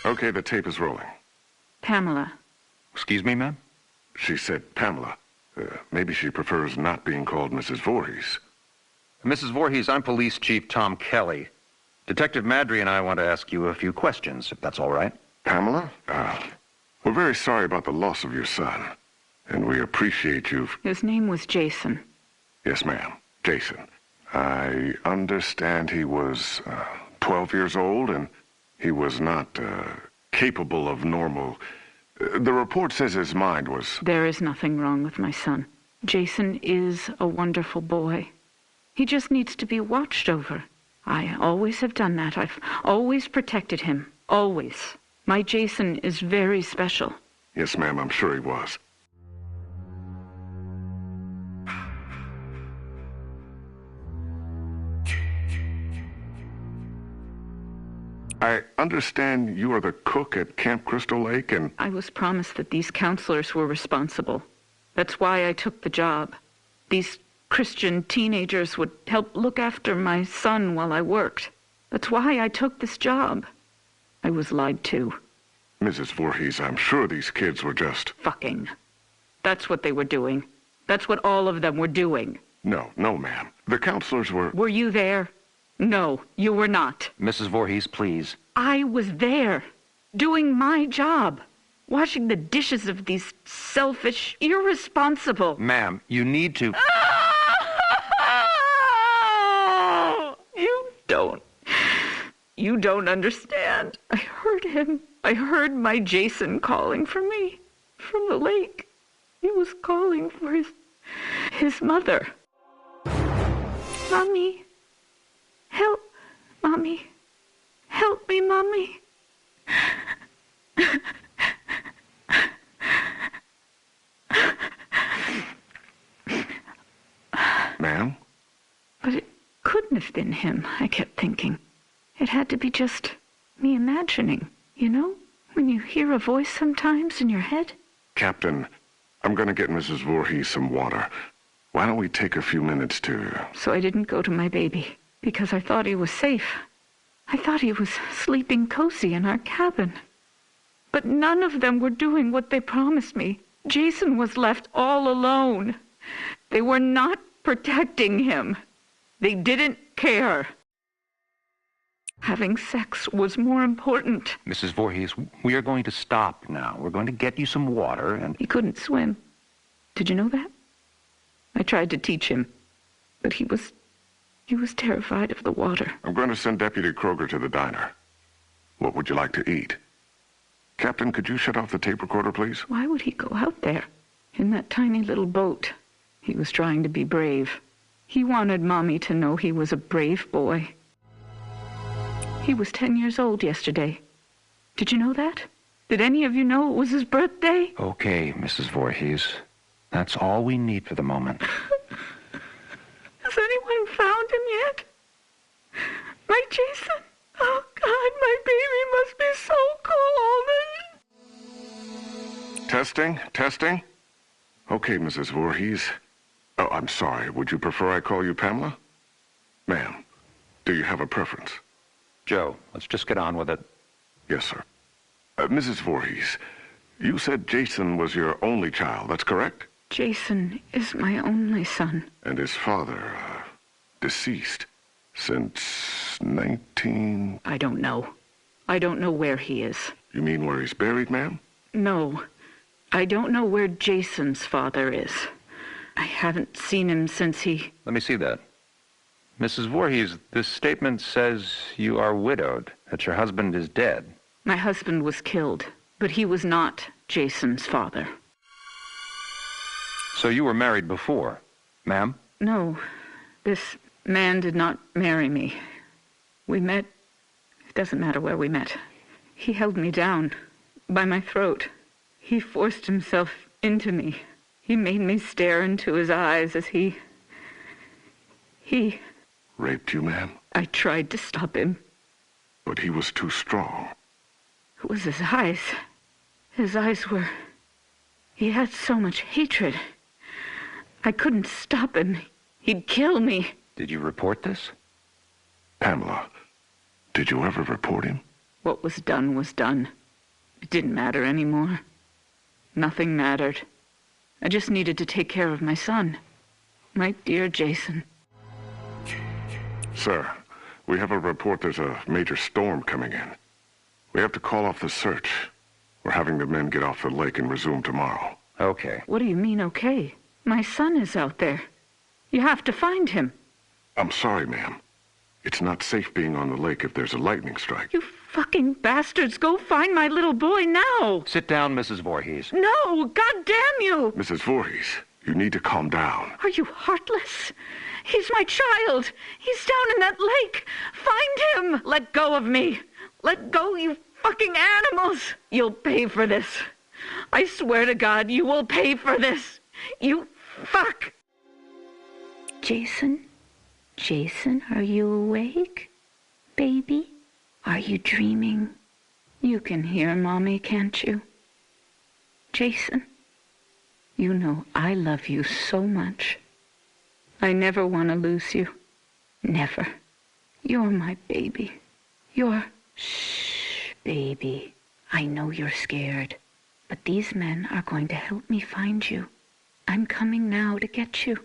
Okay, the tape is rolling. Pamela. Excuse me, ma'am? She said Pamela. Maybe she prefers not being called Mrs. Voorhees. Mrs. Voorhees, I'm Police Chief Tom Kelly. Detective Madry and I want to ask you a few questions, if that's all right. Pamela? We're very sorry about the loss of your son, and we appreciate you. His name was Jason. Yes, ma'am. Jason. I understand he was 12 years old, and he was not capable of normal... The report says his mind was... There is nothing wrong with my son. Jason is a wonderful boy. He just needs to be watched over. I always have done that. I've always protected him. Always. My Jason is very special. Yes, ma'am, I'm sure he was. I understand you are the cook at Camp Crystal Lake, and... I was promised that these counselors were responsible. That's why I took the job. These Christian teenagers would help look after my son while I worked. That's why I took this job. I was lied to. Mrs. Voorhees, I'm sure these kids were just... Fucking. That's what they were doing. That's what all of them were doing. No, ma'am. The counselors were... Were you there? No, you were not. Mrs. Voorhees, please. I was there, doing my job, washing the dishes of these selfish, irresponsible... Ma'am, you need to... You don't understand. I heard him. I heard my Jason calling for me from the lake. He was calling for his mother. Mommy. Help. Mommy. Help me, Mommy. Ma'am? But it couldn't have been him, I kept thinking. It had to be just me imagining, you know? When you hear a voice sometimes in your head. Captain, I'm going to get Mrs. Voorhees some water. Why don't we take a few minutes to... So I didn't go to my baby, because I thought he was safe. I thought he was sleeping cozy in our cabin. But none of them were doing what they promised me. Jason was left all alone. They were not protecting him. They didn't care. Having sex was more important. Mrs. Voorhees, we are going to stop now. We're going to get you some water and... He couldn't swim. Did you know that? I tried to teach him, but he was terrified of the water. I'm going to send Deputy Kroger to the diner. What would you like to eat? Captain, could you shut off the tape recorder, please? Why would he go out there in that tiny little boat? He was trying to be brave. He wanted Mommy to know he was a brave boy. He was 10 years old yesterday. Did you know that? Did any of you know it was his birthday? Okay, Mrs. Voorhees. That's all we need for the moment. Has anyone found him yet? My Jason? Oh, God, my baby must be so cold. Testing? Okay, Mrs. Voorhees. Oh, I'm sorry. Would you prefer I call you Pamela? Ma'am, do you have a preference? Joe, let's just get on with it. Yes, sir. Mrs. Voorhees, you said Jason was your only child, that's correct? Jason is my only son. And his father, deceased since 19... I don't know. I don't know where he is. You mean where he's buried, ma'am? No. I don't know where Jason's father is. I haven't seen him since he... Let me see that. Mrs. Voorhees, this statement says you are widowed, that your husband is dead. My husband was killed, but he was not Jason's father. So you were married before, ma'am? No, this man did not marry me. We met... It doesn't matter where we met. He held me down by my throat. He forced himself into me. He made me stare into his eyes as he... Raped you, ma'am? I tried to stop him. But he was too strong. It was his eyes. His eyes were... He had so much hatred. I couldn't stop him. He'd kill me. Did you report this? Pamela, did you ever report him? What was done was done. It didn't matter anymore. Nothing mattered. I just needed to take care of my son. My dear Jason. Sir, we have a report there's a major storm coming in. We have to call off the search. We're having the men get off the lake and resume tomorrow. Okay. What do you mean, okay? My son is out there. You have to find him. I'm sorry, ma'am. It's not safe being on the lake if there's a lightning strike. You fucking bastards, go find my little boy now! Sit down, Mrs. Voorhees. No, God damn you! Mrs. Voorhees, you need to calm down. Are you heartless? He's my child. He's down in that lake. Find him! Let go of me. Let go, you fucking animals! You'll pay for this. I swear to God, you will pay for this. You fuck! Jason? Jason, are you awake? Baby? Are you dreaming? You can hear Mommy, can't you? Jason, you know I love you so much. I never want to lose you. Never. You're my baby. You're... Shh, baby. I know you're scared, but these men are going to help me find you. I'm coming now to get you.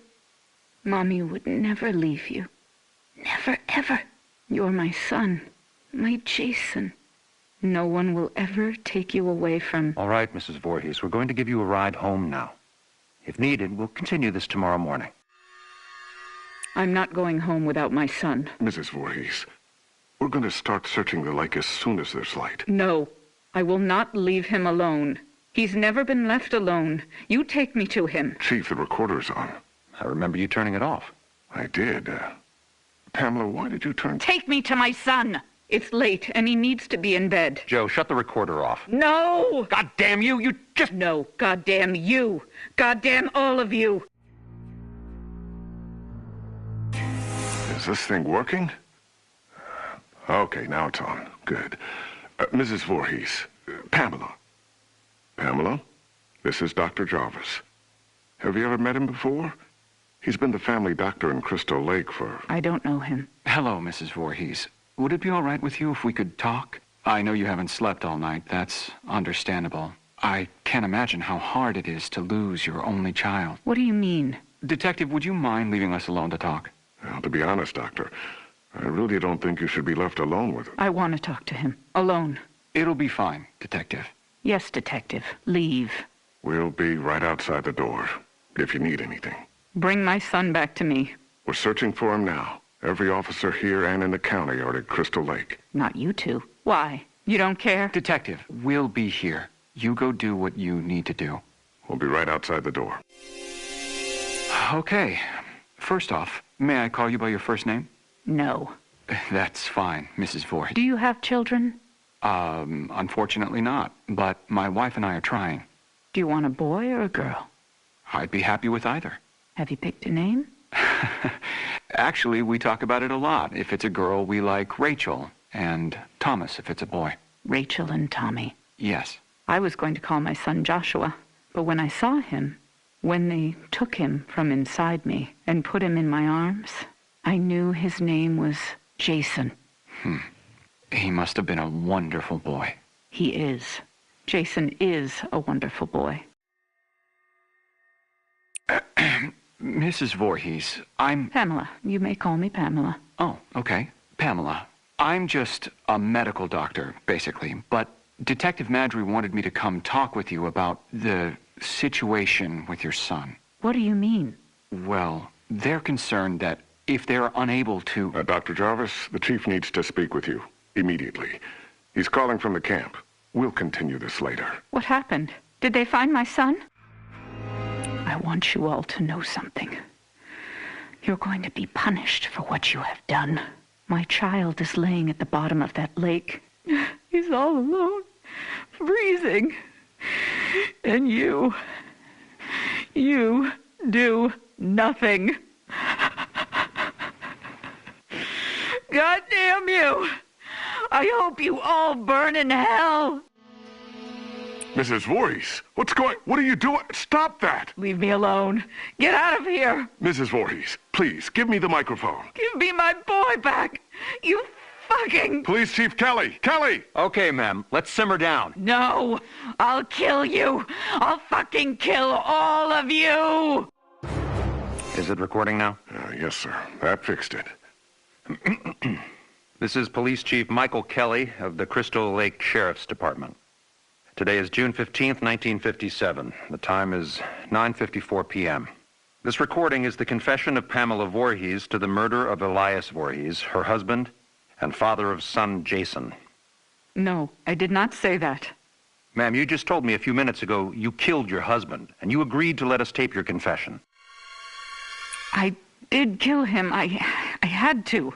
Mommy would never leave you. Never, ever. You're my son, my Jason. No one will ever take you away from... All right, Mrs. Voorhees, we're going to give you a ride home now. If needed, we'll continue this tomorrow morning. I'm not going home without my son. Mrs. Voorhees, we're going to start searching the lake as soon as there's light. No, I will not leave him alone. He's never been left alone. You take me to him. Chief, the recorder's on. I remember you turning it off. I did. Pamela, why did you turn... Take me to my son! It's late, and he needs to be in bed. Joe, shut the recorder off. No! God damn you! You just... No, goddamn you! Goddamn all of you! Is this thing working? Okay, now it's on. Good. Mrs. Voorhees, Pamela. Pamela, this is Dr. Jarvis. Have you ever met him before? He's been the family doctor in Crystal Lake for... I don't know him. Hello, Mrs. Voorhees. Would it be all right with you if we could talk? I know you haven't slept all night. That's understandable. I can't imagine how hard it is to lose your only child. What do you mean? Detective, would you mind leaving us alone to talk? Well, to be honest, Doctor, I really don't think you should be left alone with him. I want to talk to him. Alone. It'll be fine, Detective. Yes, Detective. Leave. We'll be right outside the door, if you need anything. Bring my son back to me. We're searching for him now. Every officer here and in the county are at Crystal Lake. Not you two. Why? You don't care? Detective, we'll be here. You go do what you need to do. We'll be right outside the door. Okay. First off, may I call you by your first name? No. That's fine, Mrs. Voorhees. Do you have children? Unfortunately not, but my wife and I are trying. Do you want a boy or a girl? I'd be happy with either. Have you picked a name? Actually, we talk about it a lot. If it's a girl, we like Rachel, and Thomas if it's a boy. Rachel and Tommy. Yes. I was going to call my son Joshua, but when I saw him, when they took him from inside me and put him in my arms, I knew his name was Jason. He must have been a wonderful boy. He is. Jason is a wonderful boy. Mrs. Voorhees, I'm... Pamela. You may call me Pamela. Oh, okay. Pamela. I'm just a medical doctor, basically, but Detective Madry wanted me to come talk with you about the situation with your son. What do you mean? Well, they're concerned that if they're unable to... Dr. Jarvis, the chief needs to speak with you immediately. He's calling from the camp. We'll continue this later. What happened? Did they find my son? I want you all to know something. You're going to be punished for what you have done. My child is laying at the bottom of that lake. He's all alone, freezing. And you do nothing. God damn you! I hope you all burn in hell! Mrs. Voorhees, what are you doing? Stop that! Leave me alone. Get out of here! Mrs. Voorhees, please, give me the microphone. Give me my boy back! You fucking... Police Chief Kelly! Kelly! Okay, ma'am, let's simmer down. No, I'll kill you. I'll fucking kill all of you. Is it recording now? Yes, sir. That fixed it. This is Police Chief Michael Kelly of the Crystal Lake Sheriff's Department. Today is June 15th, 1957. The time is 9:54 p.m. This recording is the confession of Pamela Voorhees to the murder of Elias Voorhees, her husband, and father of son Jason. No, I did not say that. Ma'am, you just told me a few minutes ago you killed your husband, and you agreed to let us tape your confession. I did kill him. I had to.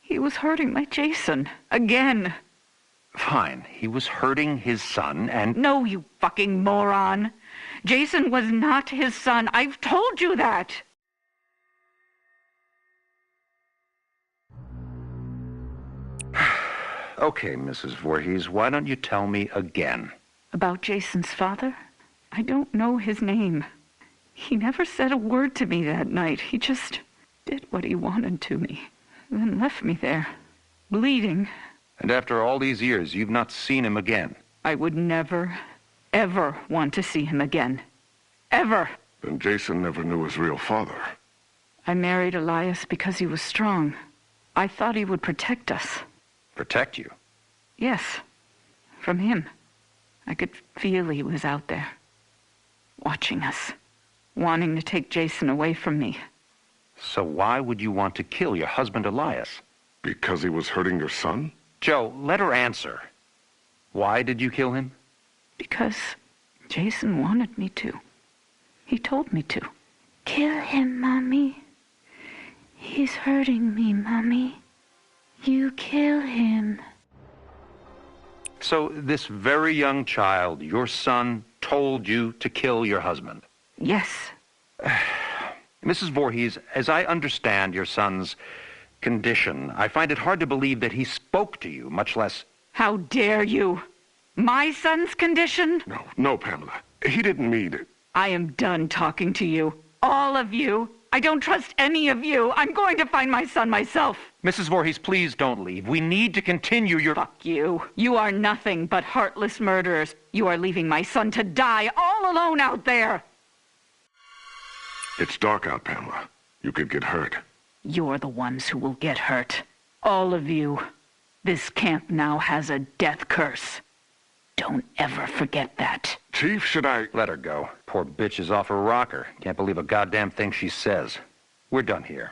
He was hurting my Jason. Again. Fine. He was hurting his son, and... No, you fucking moron. Jason was not his son. I've told you that. Okay, Mrs. Voorhees, why don't you tell me again? About Jason's father? I don't know his name. He never said a word to me that night. He just did what he wanted to me, then left me there, bleeding. And after all these years, you've not seen him again? I would never, ever want to see him again. Ever. Then Jason never knew his real father. I married Elias because he was strong. I thought he would protect us. Protect you? Yes, from him. I could feel he was out there, watching us, wanting to take Jason away from me. So why would you want to kill your husband Elias? Because he was hurting your son? Joe, let her answer. Why did you kill him? Because Jason wanted me to. He told me to. Kill him, Mommy. He's hurting me, Mommy. You kill him. So this very young child, your son, told you to kill your husband? Yes. Mrs. Voorhees, as I understand your son's condition, I find it hard to believe that he spoke to you, much less... How dare you? My son's condition? No, Pamela. He didn't mean it. I am done talking to you. All of you. I don't trust any of you. I'm going to find my son myself. Mrs. Voorhees, please don't leave. We need to continue your... Fuck you. You are nothing but heartless murderers. You are leaving my son to die all alone out there. It's dark out, Pamela. You could get hurt. You're the ones who will get hurt. All of you. This camp now has a death curse. Don't ever forget that. Chief, should I... Let her go. Poor bitch is off her rocker. Can't believe a goddamn thing she says. We're done here.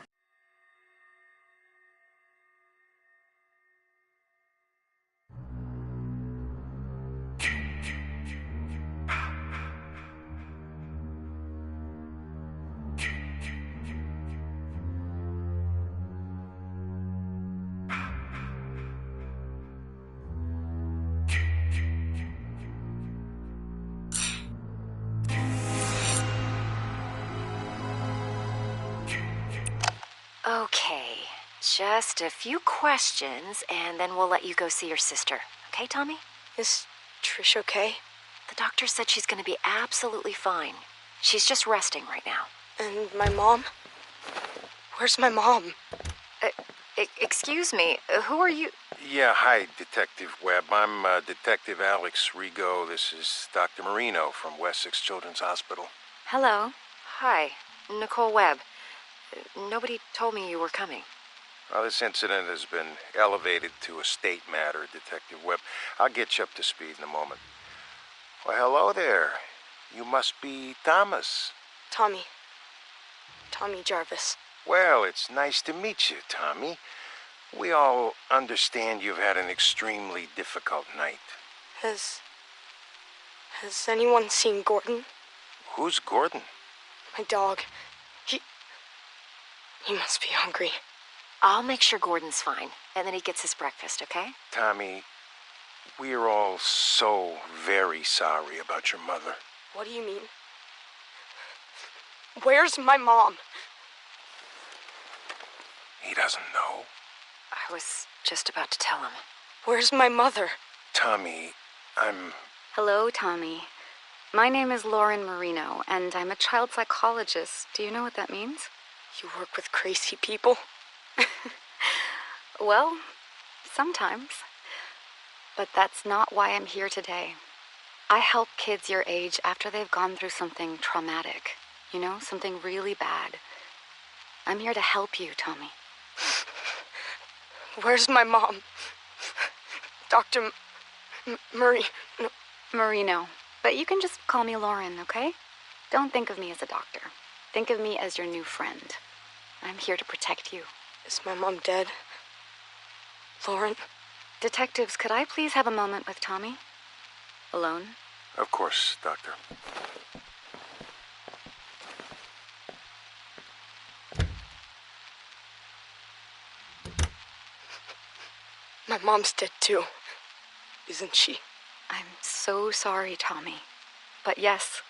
Okay, just a few questions, and then we'll let you go see your sister. Okay, Tommy? Is Trish okay? The doctor said she's going to be absolutely fine. She's just resting right now. And my mom? Where's my mom? Excuse me, who are you? Yeah, hi, Detective Webb. I'm Detective Alex Rigo. This is Dr. Marino from Wessex Children's Hospital. Hello. Hi, Nicole Webb. Nobody told me you were coming. Well, this incident has been elevated to a state matter, Detective Webb. I'll get you up to speed in a moment. Well, hello there. You must be Thomas. Tommy Jarvis. Well, it's nice to meet you, Tommy. We all understand you've had an extremely difficult night. Has anyone seen Gordon? Who's Gordon? My dog. He must be hungry. I'll make sure Gordon's fine, and then he gets his breakfast, okay? Tommy, we're all so very sorry about your mother. What do you mean? Where's my mom? He doesn't know. I was just about to tell him. Where's my mother? Tommy, I'm... Hello, Tommy. My name is Lauren Marino, and I'm a child psychologist. Do you know what that means? You work with crazy people? Well, Sometimes. But that's not why I'm here today. I help kids your age after they've gone through something traumatic. You know, something really bad. I'm here to help you, Tommy. Where's my mom? Dr. Marino. But you can just call me Lauren, okay? Don't think of me as a doctor. Think of me as your new friend. I'm here to protect you. Is my mom dead? Lauren? Detectives, could I please have a moment with Tommy? Alone? Of course, Doctor. My mom's dead too, isn't she? I'm so sorry, Tommy. But yes,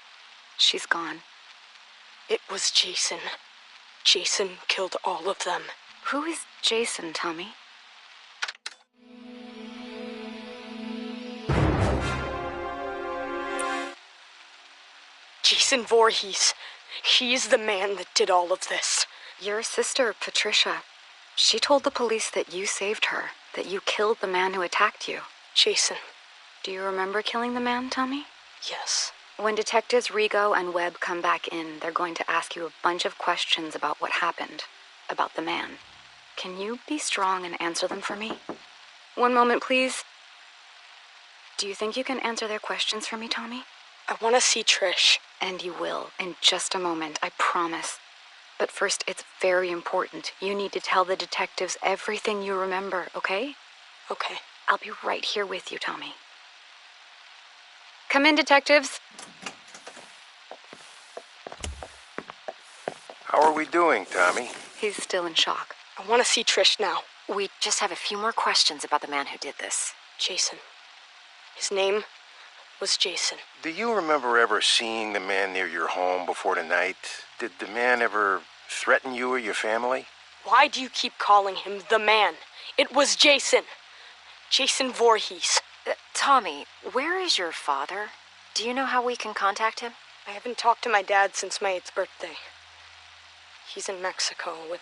she's gone. It was Jason. Jason killed all of them. Who is Jason, Tommy? Jason Voorhees. He's the man that did all of this. Your sister, Patricia. She told the police that you saved her, that you killed the man who attacked you. Jason. Do you remember killing the man, Tommy? Yes. When detectives Rigo and Webb come back in, they're going to ask you a bunch of questions about what happened, about the man. Can you be strong and answer them for me? One moment, please. Do you think you can answer their questions for me, Tommy? I want to see Trish. And you will, in just a moment, I promise. But first, it's very important. You need to tell the detectives everything you remember, okay? Okay. I'll be right here with you, Tommy. Come in, detectives. How are we doing, Tommy? He's still in shock. I want to see Trish now. We just have a few more questions about the man who did this. Jason. His name was Jason. Do you remember ever seeing the man near your home before tonight? Did the man ever threaten you or your family? Why do you keep calling him the man? It was Jason. Jason Voorhees. Tommy, where is your father? Do you know how we can contact him? I haven't talked to my dad since my 8th birthday. He's in Mexico with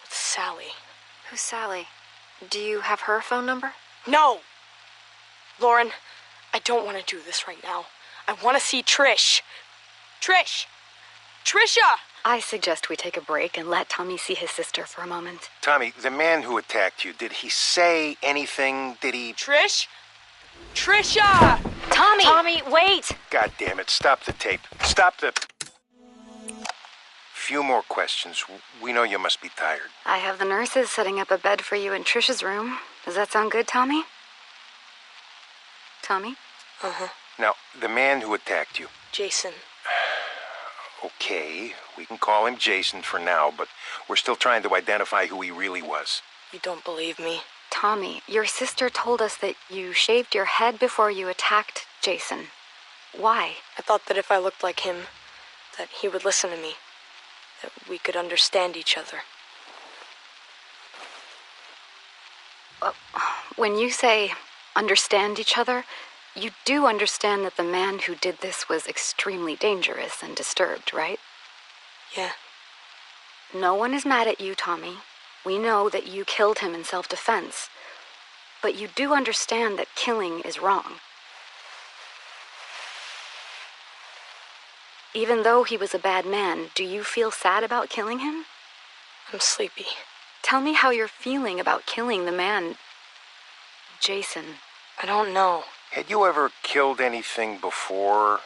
Sally. Who's Sally? Do you have her phone number? No! Lauren, I don't want to do this right now. I want to see Trish. Trish! Trisha! I suggest we take a break and let Tommy see his sister for a moment. Tommy, the man who attacked you, did he say anything? Did he... Trish? Trisha! Tommy! Tommy, wait! God damn it, stop the tape. Stop the... Few more questions. We know you must be tired. I have the nurses setting up a bed for you in Trisha's room. Does that sound good, Tommy? Tommy? Uh-huh. Now, the man who attacked you. Jason. Okay, we can call him Jason for now, but we're still trying to identify who he really was. You don't believe me? Tommy, your sister told us that you shaved your head before you attacked Jason. Why? I thought that if I looked like him, that he would listen to me. That we could understand each other. When you say understand each other, you do understand that the man who did this was extremely dangerous and disturbed, right? Yeah. No one is mad at you, Tommy. We know that you killed him in self-defense. But you do understand that killing is wrong. Even though he was a bad man, do you feel sad about killing him? I'm sleepy. Tell me how you're feeling about killing the man, Jason. I don't know. Had you ever killed anything before?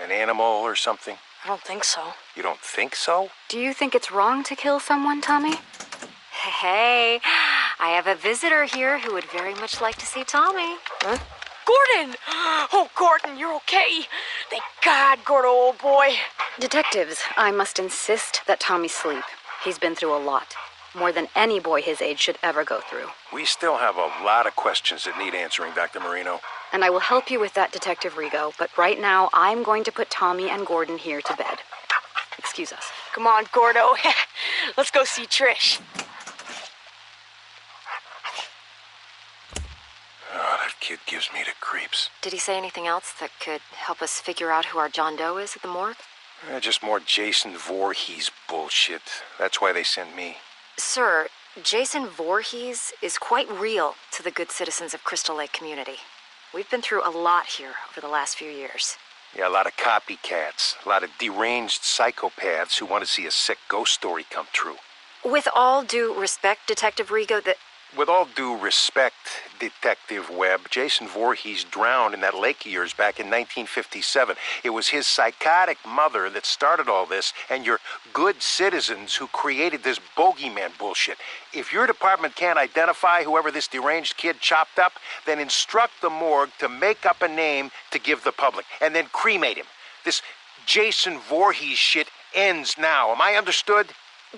An animal or something? I don't think so. You don't think so? Do you think it's wrong to kill someone, Tommy? Hey, I have a visitor here who would very much like to see Tommy. Huh? Gordon! Oh, Gordon, you're okay. Thank God, Gordo, old boy. Detectives, I must insist that Tommy sleep. He's been through a lot. More than any boy his age should ever go through. We still have a lot of questions that need answering, Dr. Marino. And I will help you with that, Detective Rigo, but right now I'm going to put Tommy and Gordon here to bed. Excuse us. Come on, Gordo. Let's go see Trish. Oh, that kid gives me the creeps. Did he say anything else that could help us figure out who our John Doe is at the morgue? Just more Jason Voorhees bullshit. That's why they sent me. Sir, Jason Voorhees is quite real to the good citizens of Crystal Lake community. We've been through a lot here over the last few years. Yeah, a lot of copycats, a lot of deranged psychopaths who want to see a sick ghost story come true. With all due respect, Detective Rigo, With all due respect, Detective Webb, Jason Voorhees drowned in that lake of yours back in 1957. It was his psychotic mother that started all this, and your good citizens who created this bogeyman bullshit. If your department can't identify whoever this deranged kid chopped up, then instruct the morgue to make up a name to give the public, and then cremate him. This Jason Voorhees shit ends now. Am I understood?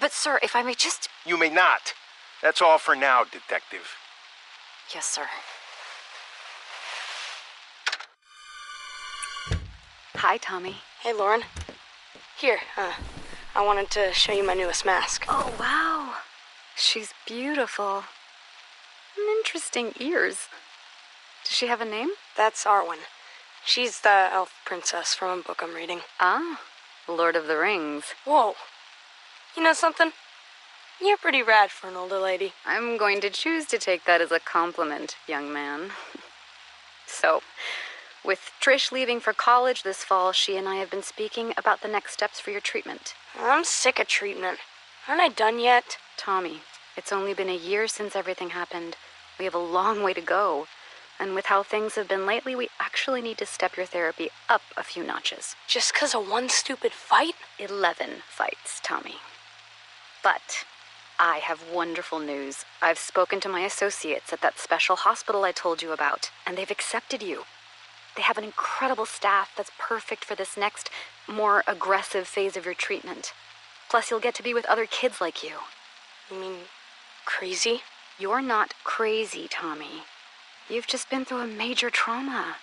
But sir, if I may just... You may not. That's all for now, Detective. Yes, sir. Hi, Tommy. Hey, Lauren. Here, I wanted to show you my newest mask. Oh, wow. She's beautiful. Interesting ears. Does she have a name? That's Arwen. She's the elf princess from a book I'm reading. Ah, Lord of the Rings. Whoa. You know something? You're pretty rad for an older lady. I'm going to choose to take that as a compliment, young man. So, with Trish leaving for college this fall, she and I have been speaking about the next steps for your treatment. I'm sick of treatment. Aren't I done yet? Tommy, it's only been a year since everything happened. We have a long way to go. And with how things have been lately, we actually need to step your therapy up a few notches. Just 'cause of one stupid fight? 11 fights, Tommy. But I have wonderful news. I've spoken to my associates at that special hospital I told you about, and they've accepted you. They have an incredible staff that's perfect for this next, more aggressive phase of your treatment. Plus, you'll get to be with other kids like you. You mean crazy? You're not crazy, Tommy. You've just been through a major trauma.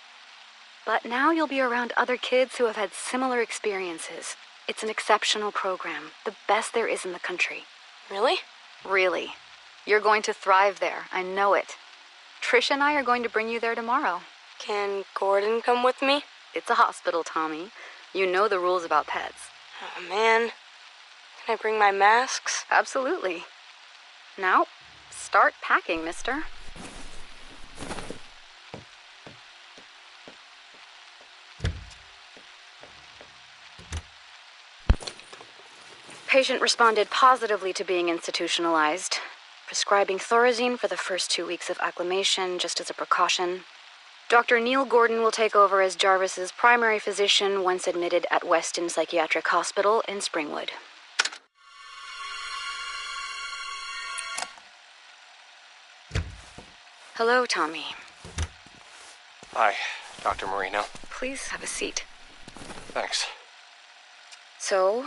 But now you'll be around other kids who have had similar experiences. It's an exceptional program, the best there is in the country. Really? Really. You're going to thrive there, I know it. Trish and I are going to bring you there tomorrow. Can Gordon come with me? It's a hospital, Tommy. You know the rules about pets. Oh, man. Can I bring my masks? Absolutely. Now, start packing, mister. Patient responded positively to being institutionalized, prescribing Thorazine for the first 2 weeks of acclimation just as a precaution. Dr. Neil Gordon will take over as Jarvis's primary physician once admitted at Weston Psychiatric Hospital in Springwood. Hello, Tommy. Hi, Dr. Marino. Please have a seat. Thanks. So,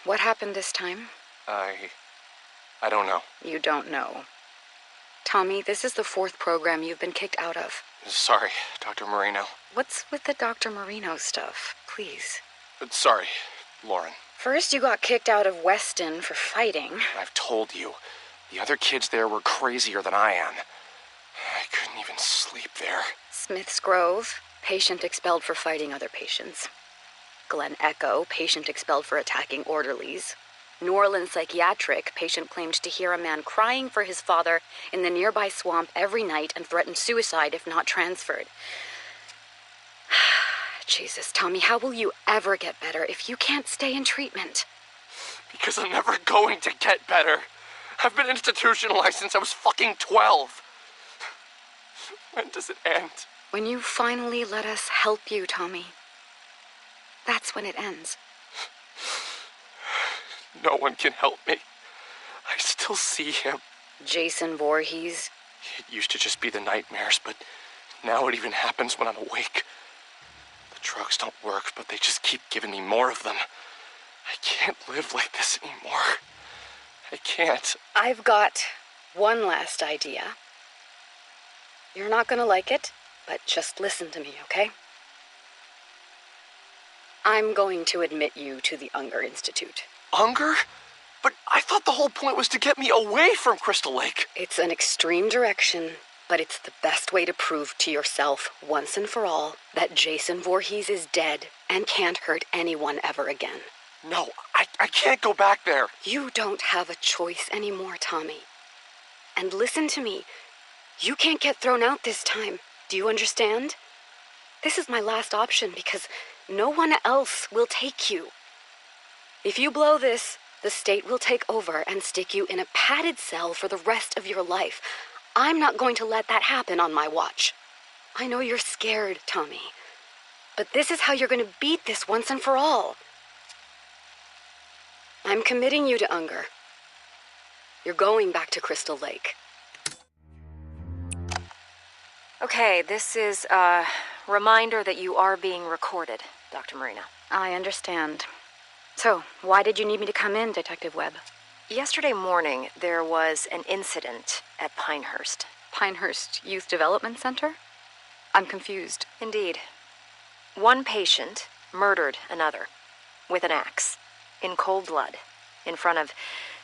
what happened this time? I don't know. You don't know. Tommy, this is the 4th program you've been kicked out of. Sorry, Dr. Marino. What's with the Dr. Marino stuff? Please. Sorry, Lauren. First, you got kicked out of Weston for fighting. I've told you, the other kids there were crazier than I am. I couldn't even sleep there. Smith's Grove, patient expelled for fighting other patients. Glen Echo, patient expelled for attacking orderlies. New Orleans Psychiatric, patient claimed to hear a man crying for his father in the nearby swamp every night and threatened suicide if not transferred. Jesus, Tommy, how will you ever get better if you can't stay in treatment? Because I'm never going to get better. I've been institutionalized since I was fucking 12. When does it end? When you finally let us help you, Tommy. That's when it ends. No one can help me. I still see him. Jason Voorhees. It used to just be the nightmares, but now it even happens when I'm awake. The drugs don't work, but they just keep giving me more of them. I can't live like this anymore. I can't. I've got one last idea. You're not gonna like it, but just listen to me, okay? I'm going to admit you to the Unger Institute. Unger? But I thought the whole point was to get me away from Crystal Lake. It's an extreme direction, but it's the best way to prove to yourself, once and for all, that Jason Voorhees is dead and can't hurt anyone ever again. No, I can't go back there. You don't have a choice anymore, Tommy. And listen to me. You can't get thrown out this time. Do you understand? This is my last option because no one else will take you. If you blow this, the state will take over and stick you in a padded cell for the rest of your life. I'm not going to let that happen on my watch. I know you're scared, Tommy. But this is how you're going to beat this once and for all. I'm committing you to Unger. You're going back to Crystal Lake. Okay, this is a reminder that you are being recorded, Dr. Marino. I understand. So, why did you need me to come in, Detective Webb? Yesterday morning, there was an incident at Pinehurst. Pinehurst Youth Development Center? I'm confused. Indeed. One patient murdered another with an axe, in cold blood, in front of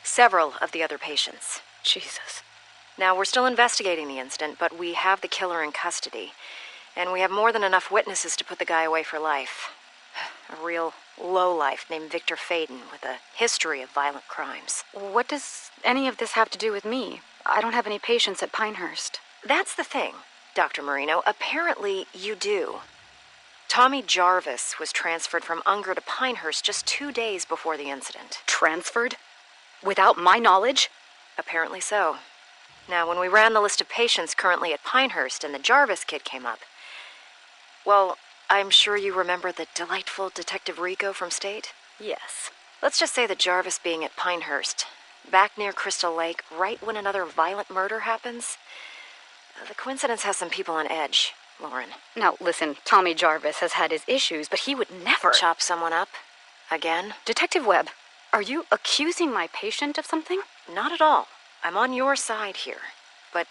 several of the other patients. Jesus. Now, we're still investigating the incident, but we have the killer in custody, and we have more than enough witnesses to put the guy away for life. A real lowlife named Victor Faden with a history of violent crimes. What does any of this have to do with me? I don't have any patients at Pinehurst. That's the thing, Dr. Marino. Apparently, you do. Tommy Jarvis was transferred from Unger to Pinehurst just 2 days before the incident. Transferred? Without my knowledge? Apparently so. Now, when we ran the list of patients currently at Pinehurst and the Jarvis kid came up, well, I'm sure you remember the delightful Detective Rico from State? Yes. Let's just say that Jarvis being at Pinehurst, back near Crystal Lake, right when another violent murder happens, the coincidence has some people on edge, Lauren. Now, listen, Tommy Jarvis has had his issues, but he would never... Chop someone up? Again? Detective Webb, are you accusing my patient of something? Not at all. I'm on your side here. But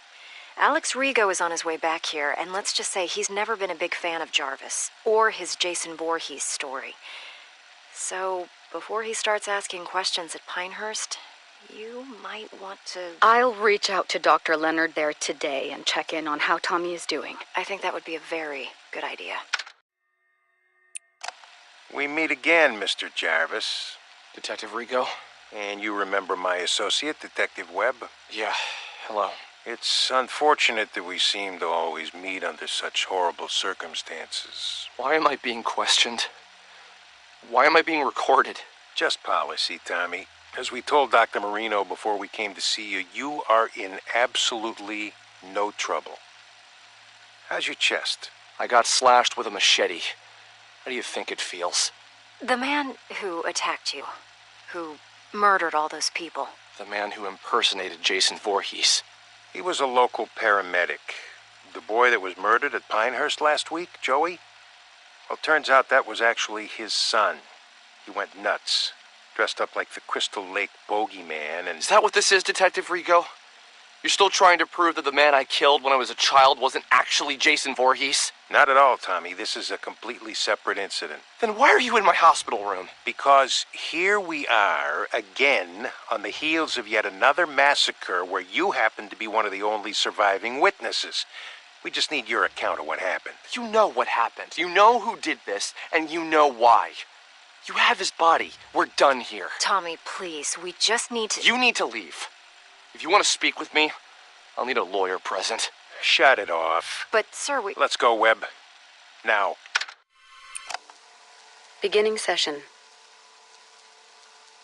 Alex Rigo is on his way back here, and let's just say he's never been a big fan of Jarvis, or his Jason Voorhees story. So, before he starts asking questions at Pinehurst, you might want to... I'll reach out to Dr. Leonard there today and check in on how Tommy is doing. I think that would be a very good idea. We meet again, Mr. Jarvis. Detective Rico? And you remember my associate, Detective Webb? Yeah, hello. It's unfortunate that we seem to always meet under such horrible circumstances. Why am I being questioned? Why am I being recorded? Just policy, Tommy. As we told Dr. Marino before we came to see you, you are in absolutely no trouble. How's your chest? I got slashed with a machete. How do you think it feels? The man who attacked you, who murdered all those people. The man who impersonated Jason Voorhees. He was a local paramedic. The boy that was murdered at Pinehurst last week, Joey? Well, turns out that was actually his son. He went nuts. Dressed up like the Crystal Lake bogeyman and... Is that what this is, Detective Rico? You're still trying to prove that the man I killed when I was a child wasn't actually Jason Voorhees? Not at all, Tommy. This is a completely separate incident. Then why are you in my hospital room? Because here we are, again, on the heels of yet another massacre where you happen to be one of the only surviving witnesses. We just need your account of what happened. You know what happened. You know who did this, and you know why. You have his body. We're done here. Tommy, please, we just need to... You need to leave. If you want to speak with me, I'll need a lawyer present. Shut it off. But, sir, we... Let's go, Webb. Now. Beginning session.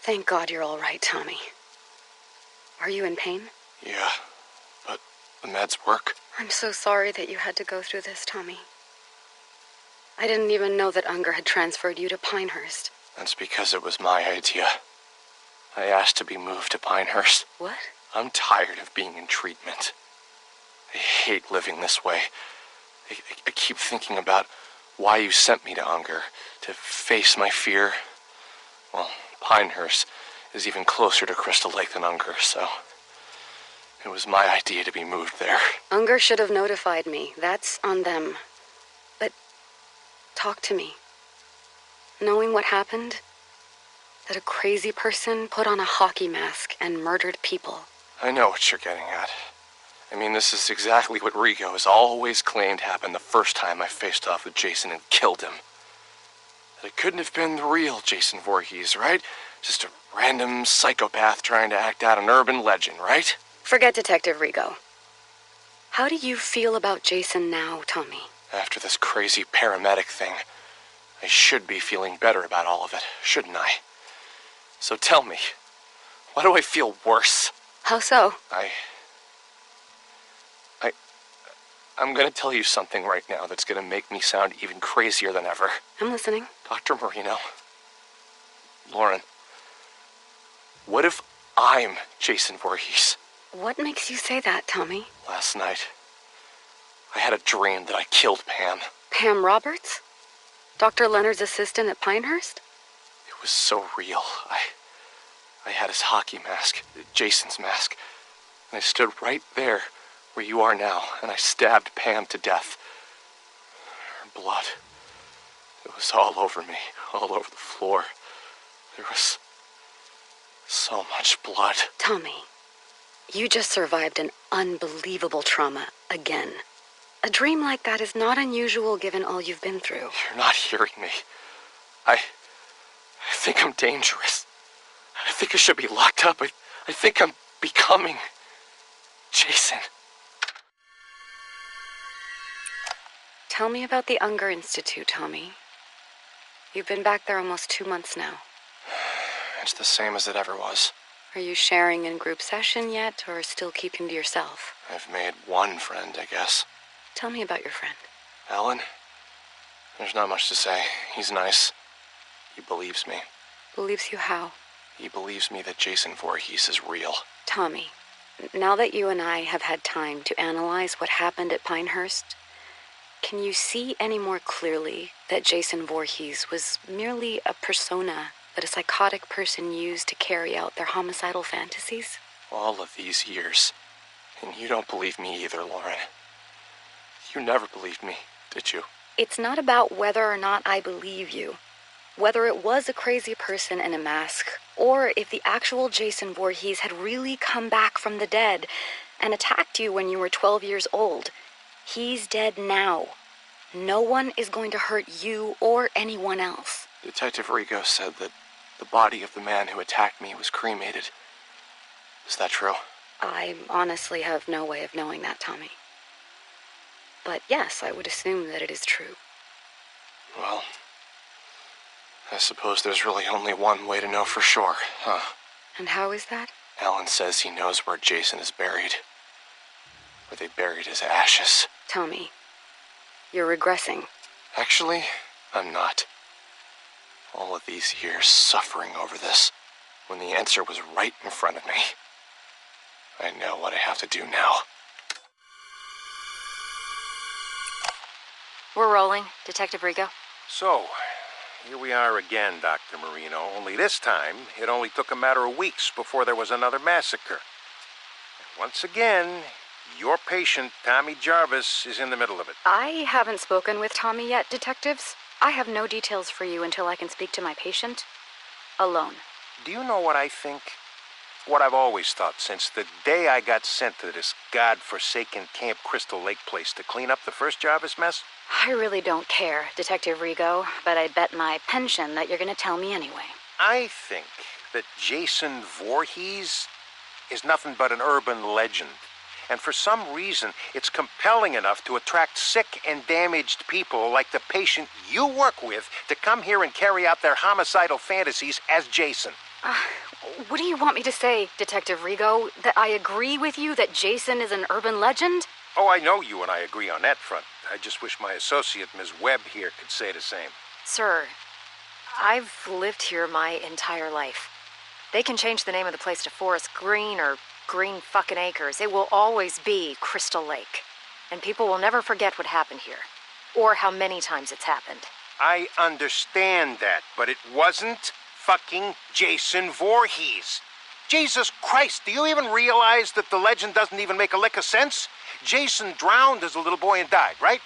Thank God you're all right, Tommy. Are you in pain? Yeah, but the meds work. I'm so sorry that you had to go through this, Tommy. I didn't even know that Unger had transferred you to Pinehurst. That's because it was my idea. I asked to be moved to Pinehurst. What? I'm tired of being in treatment. I hate living this way. I keep thinking about why you sent me to Unger, to face my fear. Well, Pinehurst is even closer to Crystal Lake than Unger, so it was my idea to be moved there. Unger should have notified me. That's on them. But talk to me. Knowing what happened, that a crazy person put on a hockey mask and murdered people. I know what you're getting at. I mean, this is exactly what Rigo has always claimed happened the first time I faced off with Jason and killed him. That it couldn't have been the real Jason Voorhees, right? Just a random psychopath trying to act out an urban legend, right? Forget Detective Rigo. How do you feel about Jason now, Tommy? After this crazy paramedic thing, I should be feeling better about all of it, shouldn't I? So tell me, why do I feel worse? How so? I'm gonna tell you something right now that's gonna make me sound even crazier than ever. I'm listening. Dr. Marino, Lauren, what if I'm Jason Voorhees? What makes you say that, Tommy? Last night, I had a dream that I killed Pam. Pam Roberts? Dr. Leonard's assistant at Pinehurst? It was so real. I had his hockey mask, Jason's mask, and I stood right there where you are now, and I stabbed Pam to death. Her blood, it was all over me, all over the floor. There was so much blood. Tommy, you just survived an unbelievable trauma again. A dream like that is not unusual given all you've been through. You're not hearing me. I think I'm dangerous. I think I should be locked up. I think I'm becoming Jason. Tell me about the Unger Institute, Tommy. You've been back there almost 2 months now. It's the same as it ever was. Are you sharing in group session yet, or still keeping to yourself? I've made one friend, I guess. Tell me about your friend. Alan? There's not much to say. He's nice. He believes me. Believes you how? He believes me that Jason Voorhees is real. Tommy, now that you and I have had time to analyze what happened at Pinehurst, can you see any more clearly that Jason Voorhees was merely a persona that a psychotic person used to carry out their homicidal fantasies? All of these years. And you don't believe me either, Lauren. You never believed me, did you? It's not about whether or not I believe you. Whether it was a crazy person in a mask, or if the actual Jason Voorhees had really come back from the dead and attacked you when you were 12 years old. He's dead now. No one is going to hurt you or anyone else. Detective Rigo said that the body of the man who attacked me was cremated. Is that true? I honestly have no way of knowing that, Tommy. But yes, I would assume that it is true. Well, I suppose there's really only one way to know for sure, huh? And how is that? Alan says he knows where Jason is buried. Where they buried his ashes. Tommy, you're regressing. Actually, I'm not. All of these years suffering over this, when the answer was right in front of me. I know what I have to do now. We're rolling, Detective Rigo. So, here we are again, Dr. Marino, only this time it only took a matter of weeks before there was another massacre. And once again, your patient, Tommy Jarvis, is in the middle of it. I haven't spoken with Tommy yet, detectives. I have no details for you until I can speak to my patient alone. Do you know what I think? What I've always thought since the day I got sent to this godforsaken Camp Crystal Lake place to clean up the first Jarvis mess? I really don't care, Detective Rigo, but I'd bet my pension that you're going to tell me anyway. I think that Jason Voorhees is nothing but an urban legend. And for some reason, it's compelling enough to attract sick and damaged people like the patient you work with to come here and carry out their homicidal fantasies as Jason. What do you want me to say, Detective Rigo? That I agree with you that Jason is an urban legend? Oh, I know you and I agree on that front. I just wish my associate, Ms. Webb, here could say the same. Sir, I've lived here my entire life. They can change the name of the place to Forest Green or Green fucking Acres. It will always be Crystal Lake. And people will never forget what happened here. Or how many times it's happened. I understand that, but it wasn't fucking Jason Voorhees. Jesus Christ, do you even realize that the legend doesn't even make a lick of sense? Jason drowned as a little boy and died, right?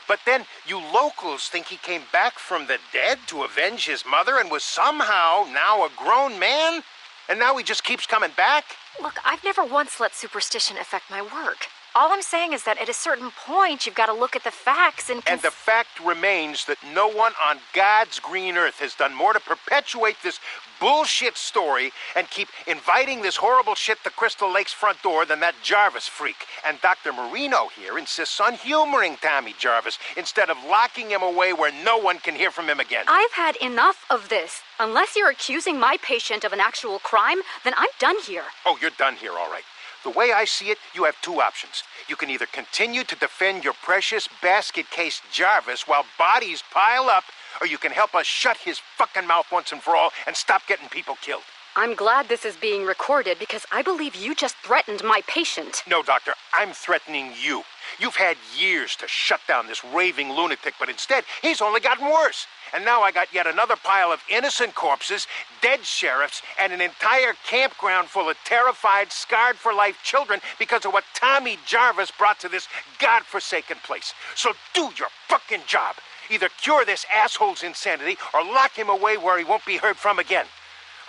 But then you locals think he came back from the dead to avenge his mother and was somehow now a grown man? And now he just keeps coming back? Look, I've never once let superstition affect my work. All I'm saying is that at a certain point, you've got to look at the facts and... And the fact remains that no one on God's green earth has done more to perpetuate this bullshit story and keep inviting this horrible shit to Crystal Lake's front door than that Jarvis freak. And Dr. Marino here insists on humoring Tommy Jarvis instead of locking him away where no one can hear from him again. I've had enough of this. Unless you're accusing my patient of an actual crime, then I'm done here. Oh, you're done here, all right. The way I see it, you have two options. You can either continue to defend your precious basket case Jarvis while bodies pile up, or you can help us shut his fucking mouth once and for all and stop getting people killed. I'm glad this is being recorded because I believe you just threatened my patient. No, Doctor, I'm threatening you. You've had years to shut down this raving lunatic, but instead, he's only gotten worse. And now I got yet another pile of innocent corpses, dead sheriffs, and an entire campground full of terrified, scarred-for-life children because of what Tommy Jarvis brought to this godforsaken place. So do your fucking job. Either cure this asshole's insanity or lock him away where he won't be heard from again.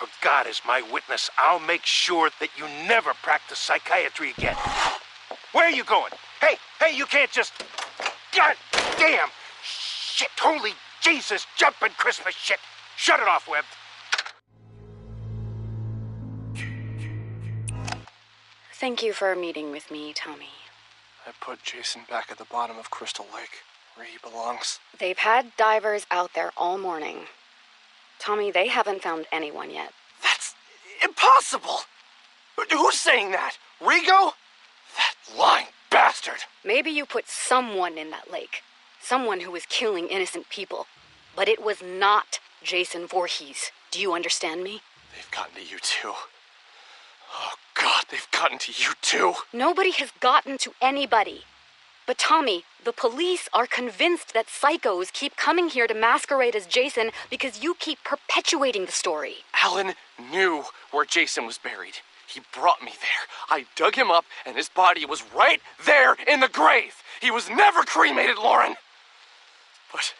Or God is my witness, I'll make sure that you never practice psychiatry again. Where are you going? Hey, you can't just... God damn! Shit, holy Jesus, jumping Christmas shit! Shut it off, Webb. Thank you for meeting with me, Tommy. I put Jason back at the bottom of Crystal Lake, where he belongs. They've had divers out there all morning. Tommy, they haven't found anyone yet. That's impossible! Who's saying that? Rigo? That lying bastard! Maybe you put someone in that lake. Someone who was killing innocent people. But it was not Jason Voorhees. Do you understand me? They've gotten to you too. Oh God, they've gotten to you too. Nobody has gotten to anybody. But Tommy, the police are convinced that psychos keep coming here to masquerade as Jason because you keep perpetuating the story. Alan knew where Jason was buried. He brought me there. I dug him up, and his body was right there in the grave. He was never cremated, Lauren. But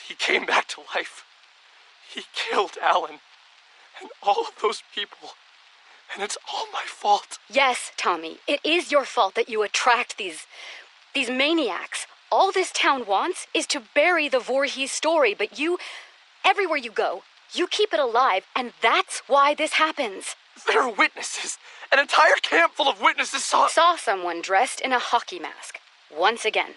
he came back to life. He killed Alan and all of those people. And it's all my fault. Yes, Tommy, it is your fault that you attract these maniacs. All this town wants is to bury the Voorhees story, but you, everywhere you go, you keep it alive, and that's why this happens. There are witnesses. An entire camp full of witnesses saw someone dressed in a hockey mask. Once again.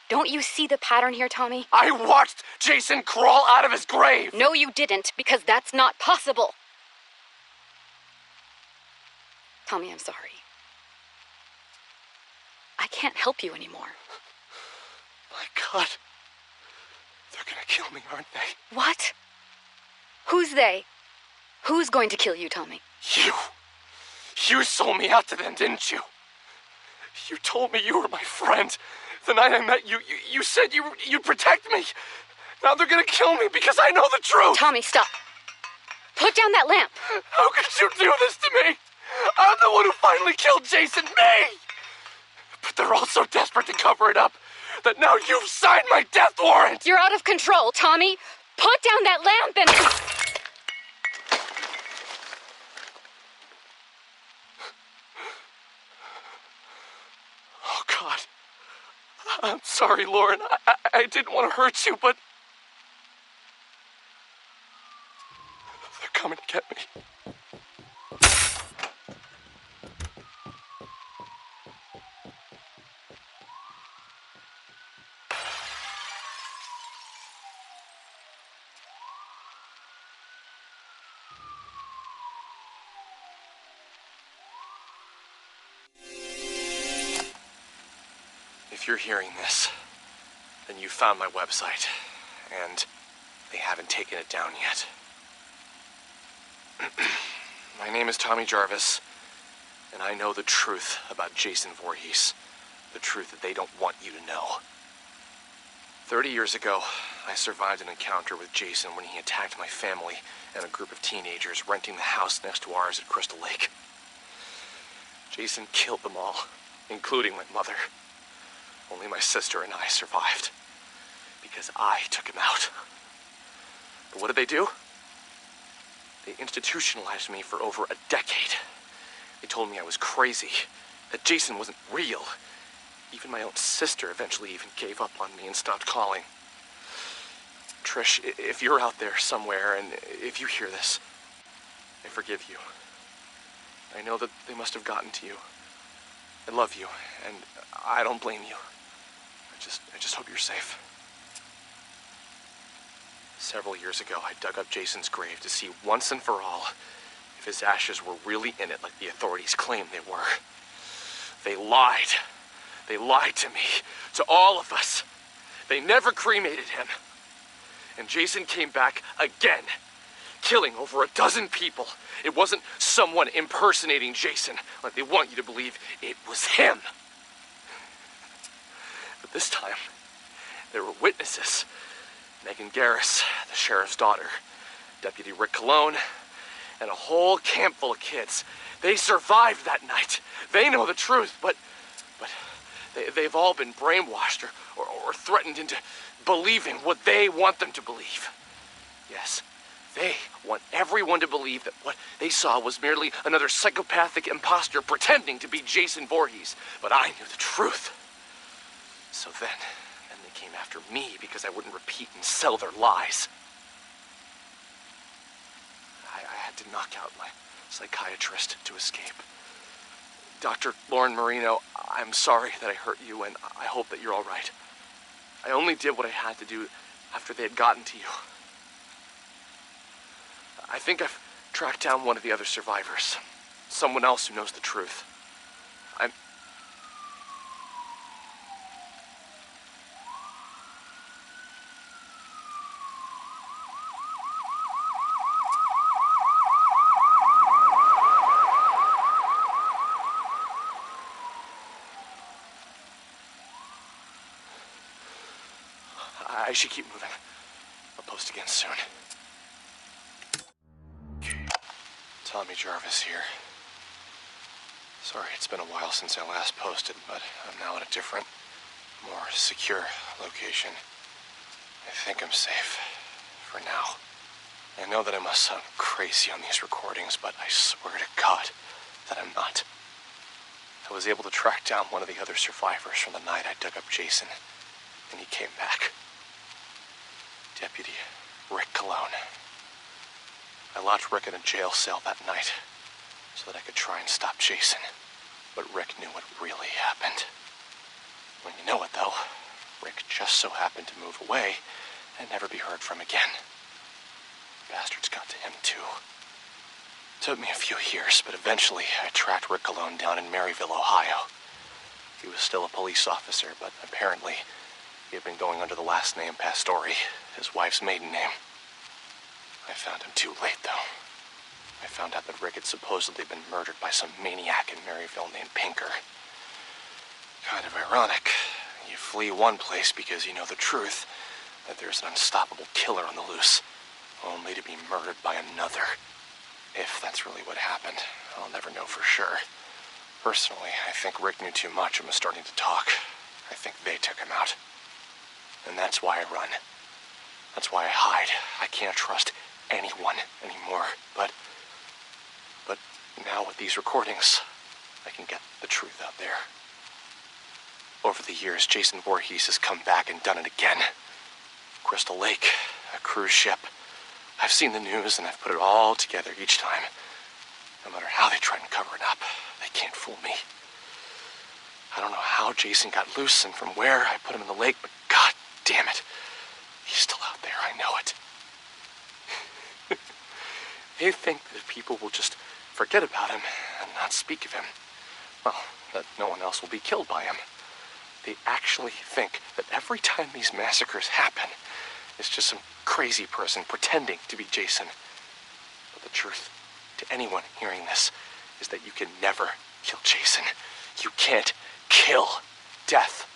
Don't you see the pattern here, Tommy? I watched Jason crawl out of his grave. No, you didn't, because that's not possible. Tommy, I'm sorry. I can't help you anymore. My God. They're gonna kill me, aren't they? What? Who's they? Who's going to kill you, Tommy? You. You sold me out to them, didn't you? You told me you were my friend. The night I met you, you said you'd protect me. Now they're gonna kill me because I know the truth. Tommy, stop. Put down that lamp. How could you do this to me? I'm the one who finally killed Jason, me! But they're all so desperate to cover it up that now you've signed my death warrant! You're out of control, Tommy. Put down that lamp and... Oh, God. I'm sorry, Lauren. I didn't want to hurt you, but... they're coming to get me. If you're hearing this, then you found my website, and they haven't taken it down yet. My name is Tommy Jarvis, and I know the truth about Jason Voorhees. The truth that they don't want you to know. 30 years ago, I survived an encounter with Jason when he attacked my family and a group of teenagers renting the house next to ours at Crystal Lake. Jason killed them all, including my mother. Only my sister and I survived, because I took him out. But what did they do? They institutionalized me for over a decade. They told me I was crazy, that Jason wasn't real. Even my own sister eventually even gave up on me and stopped calling. Trish, if you're out there somewhere and if you hear this, I forgive you. I know that they must have gotten to you. I love you, and I don't blame you. I just hope you're safe. Several years ago, I dug up Jason's grave to see once and for all if his ashes were really in it like the authorities claimed they were. They lied. They lied to me, to all of us. They never cremated him. And Jason came back again, killing over 12 people. It wasn't someone impersonating Jason like they want you to believe. It was him. But this time, there were witnesses. Megan Garris, the sheriff's daughter, Deputy Rick Cologne, and a whole camp full of kids. They survived that night. They know the truth, but they've all been brainwashed or threatened into believing what they want them to believe. Yes, they want everyone to believe that what they saw was merely another psychopathic imposter pretending to be Jason Voorhees. But I knew the truth. So then they came after me because I wouldn't repeat and sell their lies. I had to knock out my psychiatrist to escape. Dr. Lauren Marino, I'm sorry that I hurt you, and I hope that you're all right. I only did what I had to do after they had gotten to you. I think I've tracked down one of the other survivors. Someone else who knows the truth. I should keep moving. I'll post again soon. Tommy Jarvis here. Sorry, it's been a while since I last posted, but I'm now at a different, more secure location. I think I'm safe. For now. I know that I must sound crazy on these recordings, but I swear to God that I'm not. I was able to track down one of the other survivors from the night I dug up Jason, and he came back. Deputy Rick Cologne. I locked Rick in a jail cell that night so that I could try and stop Jason. But Rick knew what really happened. When you know it, though, Rick just so happened to move away and never be heard from again. Bastards got to him, too. Took me a few years, but eventually I tracked Rick Cologne down in Maryville, Ohio. He was still a police officer, but apparently he had been going under the last name Pastore, his wife's maiden name. I found him too late, though. I found out that Rick had supposedly been murdered by some maniac in Maryville named Pinker. Kind of ironic. You flee one place because you know the truth, that there's an unstoppable killer on the loose, only to be murdered by another. If that's really what happened, I'll never know for sure. Personally, I think Rick knew too much and was starting to talk. I think they took him out. And that's why I run. That's why I hide. I can't trust anyone anymore. But now with these recordings, I can get the truth out there. Over the years, Jason Voorhees has come back and done it again. Crystal Lake, a cruise ship. I've seen the news and I've put it all together each time. No matter how they try and cover it up, they can't fool me. I don't know how Jason got loose and from where I put him in the lake, but God damn it. He's still out there, I know it. They think that people will just forget about him and not speak of him. Well, that no one else will be killed by him. They actually think that every time these massacres happen, it's just some crazy person pretending to be Jason. But the truth to anyone hearing this is that you can never kill Jason. You can't kill death.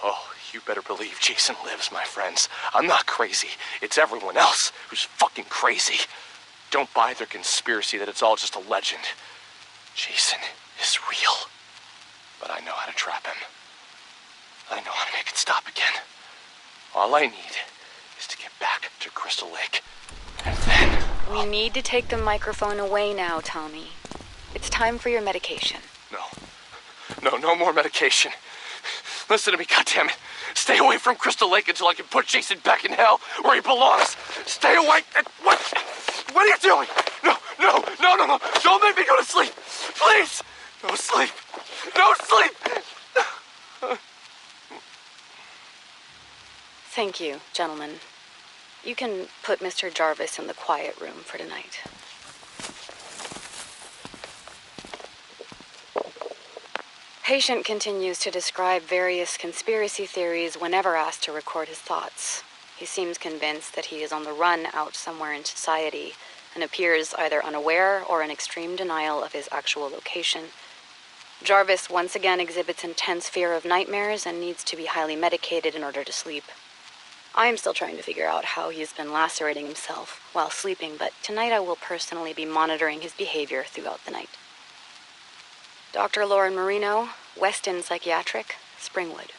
Oh, you better believe Jason lives, my friends. I'm not crazy. It's everyone else who's fucking crazy. Don't buy their conspiracy that it's all just a legend. Jason is real. But I know how to trap him. I know how to make it stop again. All I need is to get back to Crystal Lake. And then... We need to take the microphone away now, Tommy. It's time for your medication. No. No more medication. Listen to me, goddammit. Stay away from Crystal Lake until I can put Jason back in hell where he belongs. Stay away. What are you doing? No. Don't make me go to sleep. Please. No sleep. No sleep. Thank you, gentlemen. You can put Mr. Jarvis in the quiet room for tonight. Patient continues to describe various conspiracy theories whenever asked to record his thoughts. He seems convinced that he is on the run out somewhere in society and appears either unaware or in extreme denial of his actual location. Jarvis once again exhibits intense fear of nightmares and needs to be highly medicated in order to sleep. I am still trying to figure out how he's been lacerating himself while sleeping, but tonight I will personally be monitoring his behavior throughout the night. Dr. Lauren Marino, Weston Psychiatric, Springwood.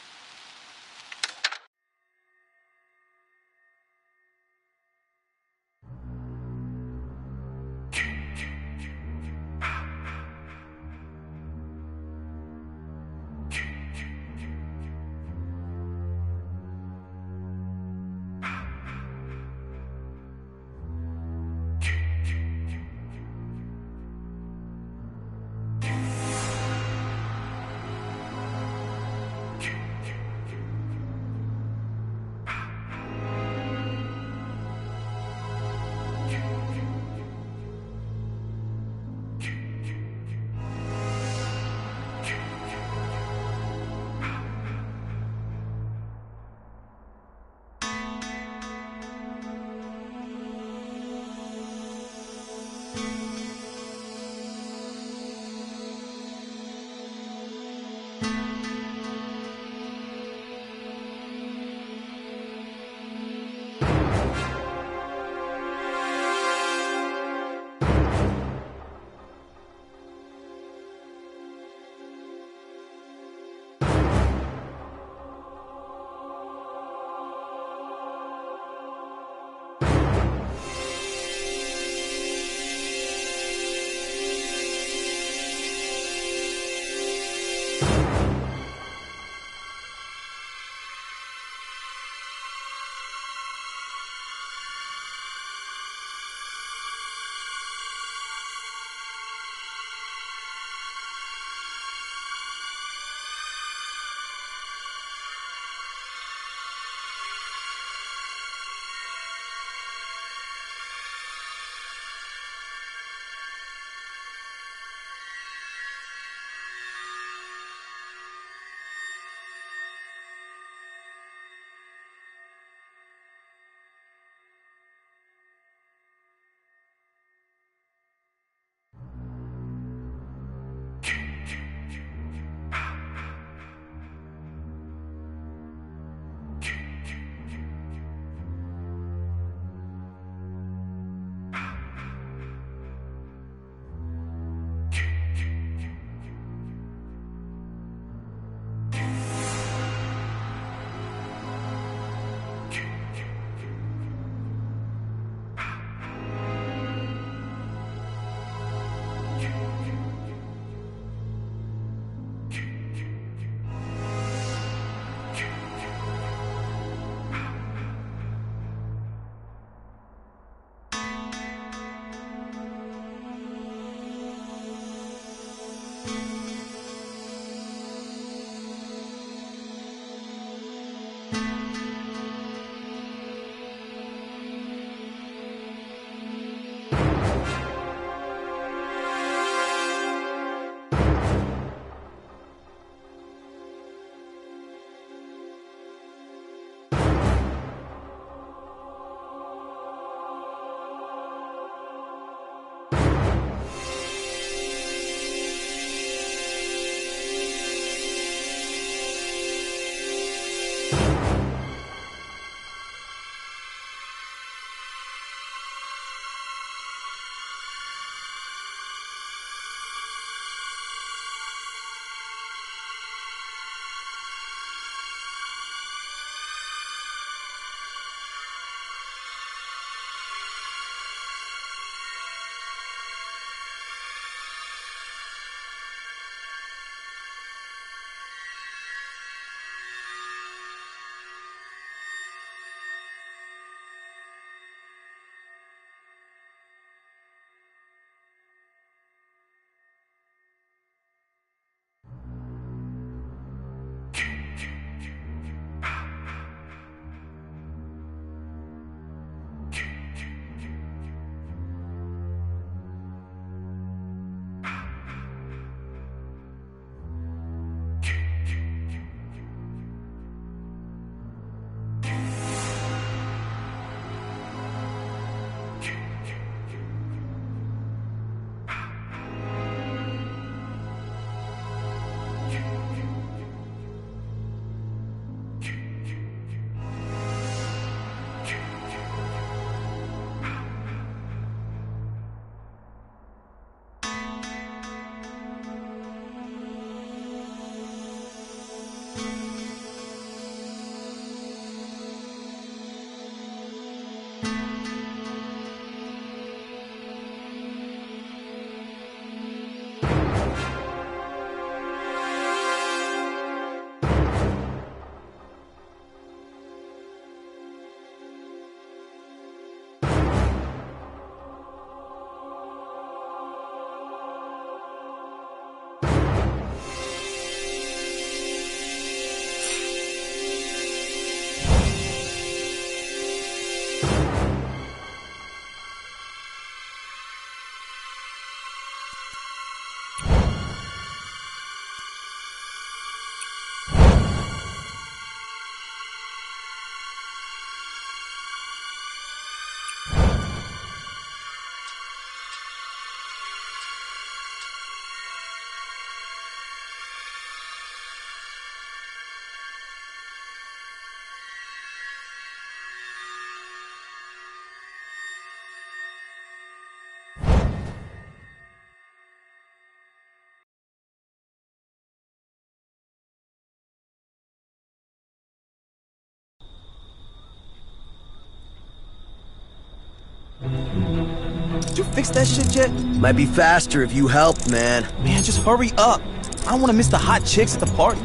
Did you fix that shit yet? Might be faster if you helped, man. Man, just hurry up. I don't want to miss the hot chicks at the party.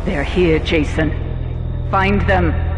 They're here, Jason. Find them.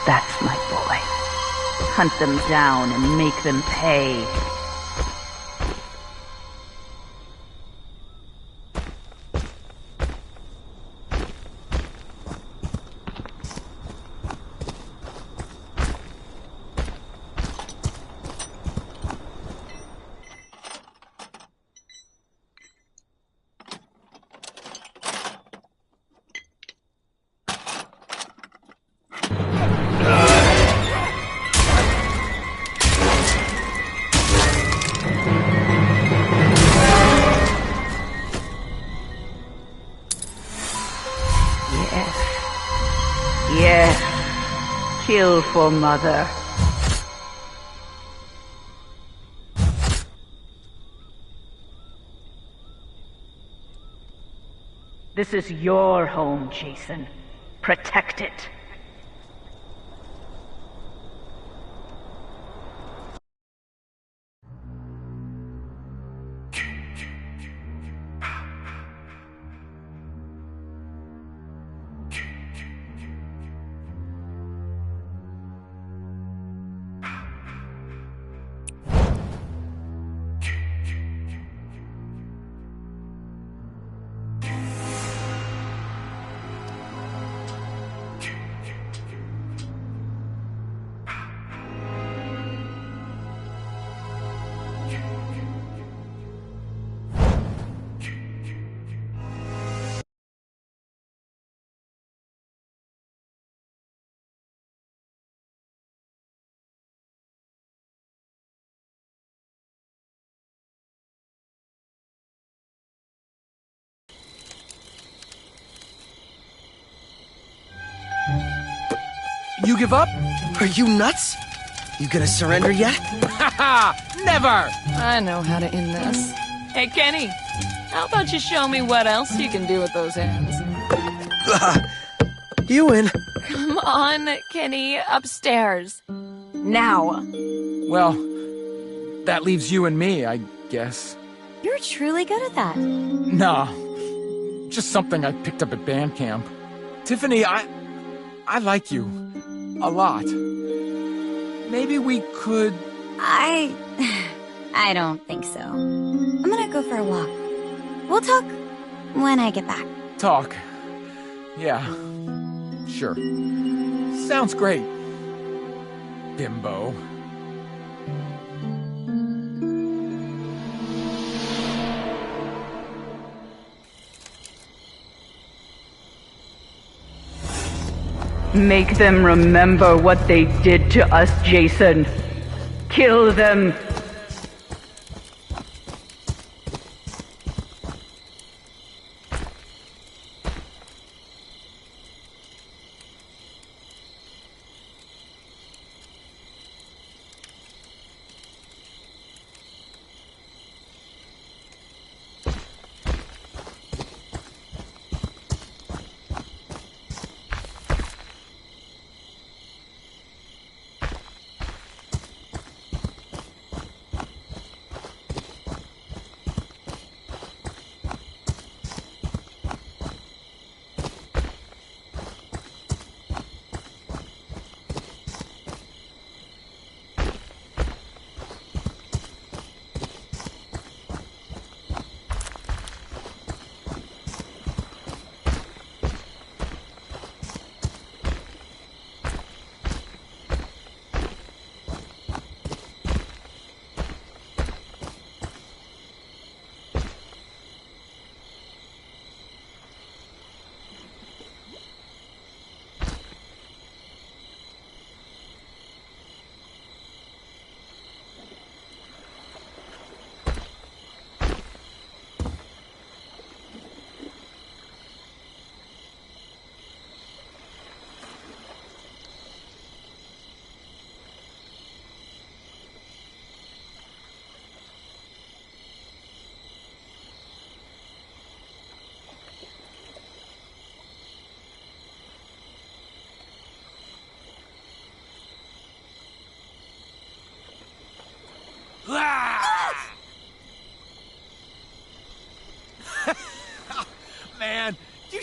That's my boy. Hunt them down and make them pay. Yes. Kill for Mother. This is your home, Jason. Protect it. You give up? Are you nuts? You gonna surrender yet? Haha! Never! I know how to end this. Hey, Kenny, how about you show me what else you can do with those hands? You win. Come on, Kenny, upstairs. Now. Well, that leaves you and me, I guess. You're truly good at that. Nah, just something I picked up at band camp. Tiffany, I like you. A lot. Maybe we could... I don't think so. I'm gonna go for a walk. We'll talk when I get back. Talk. Yeah. Sure. Sounds great. Bimbo. Make them remember what they did to us, Jason. Kill them.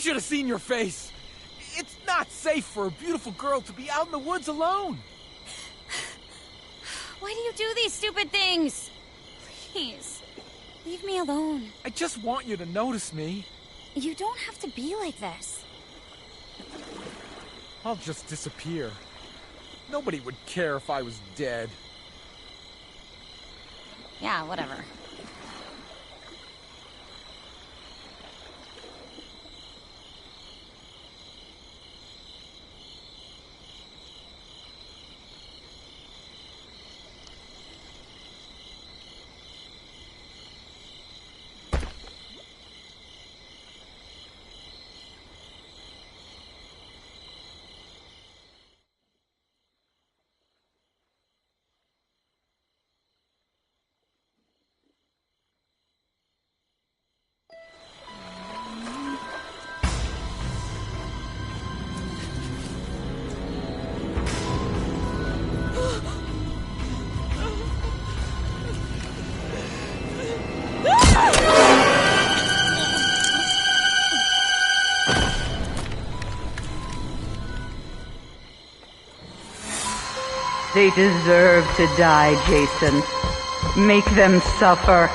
should have seen your face. It's not safe for a beautiful girl to be out in the woods alone. Why do you do these stupid things? Please, leave me alone. I just want you to notice me. You don't have to be like this. I'll just disappear. Nobody would care if I was dead. Yeah, whatever. They deserve to die, Jason. Make them suffer.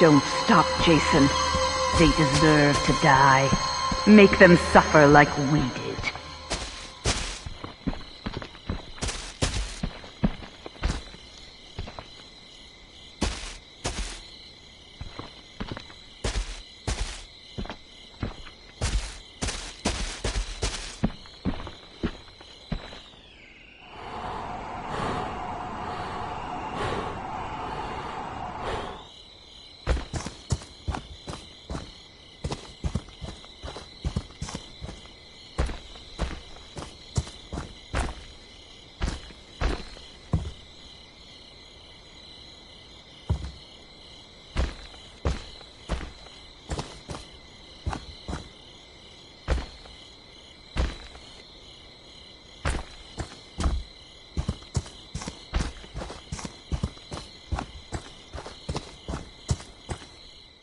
Don't stop, Jason. They deserve to die. Make them suffer like we did.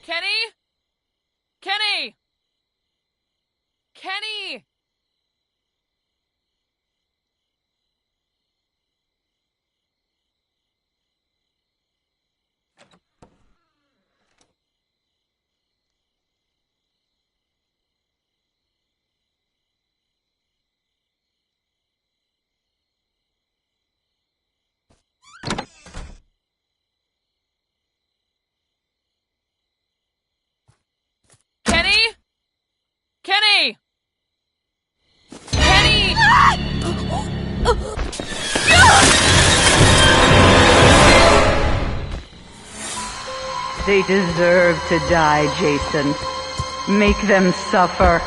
Kenny! Kenny! Kenny! Kenny! They deserve to die, Jason. Make them suffer.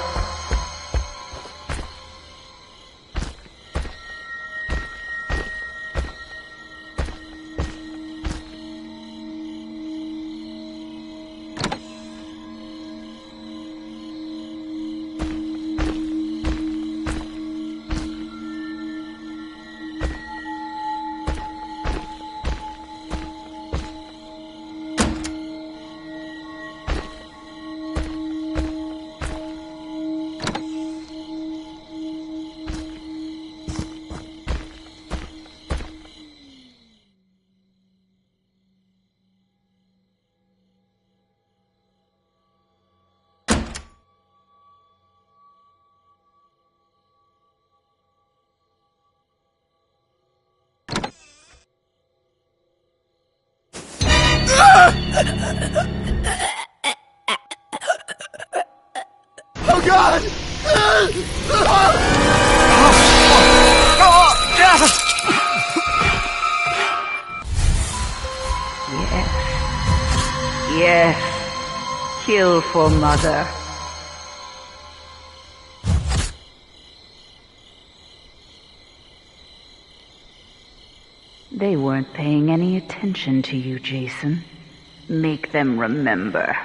Oh, God! Yes. Kill for Mother. They weren't paying any attention to you, Jason. Make them remember.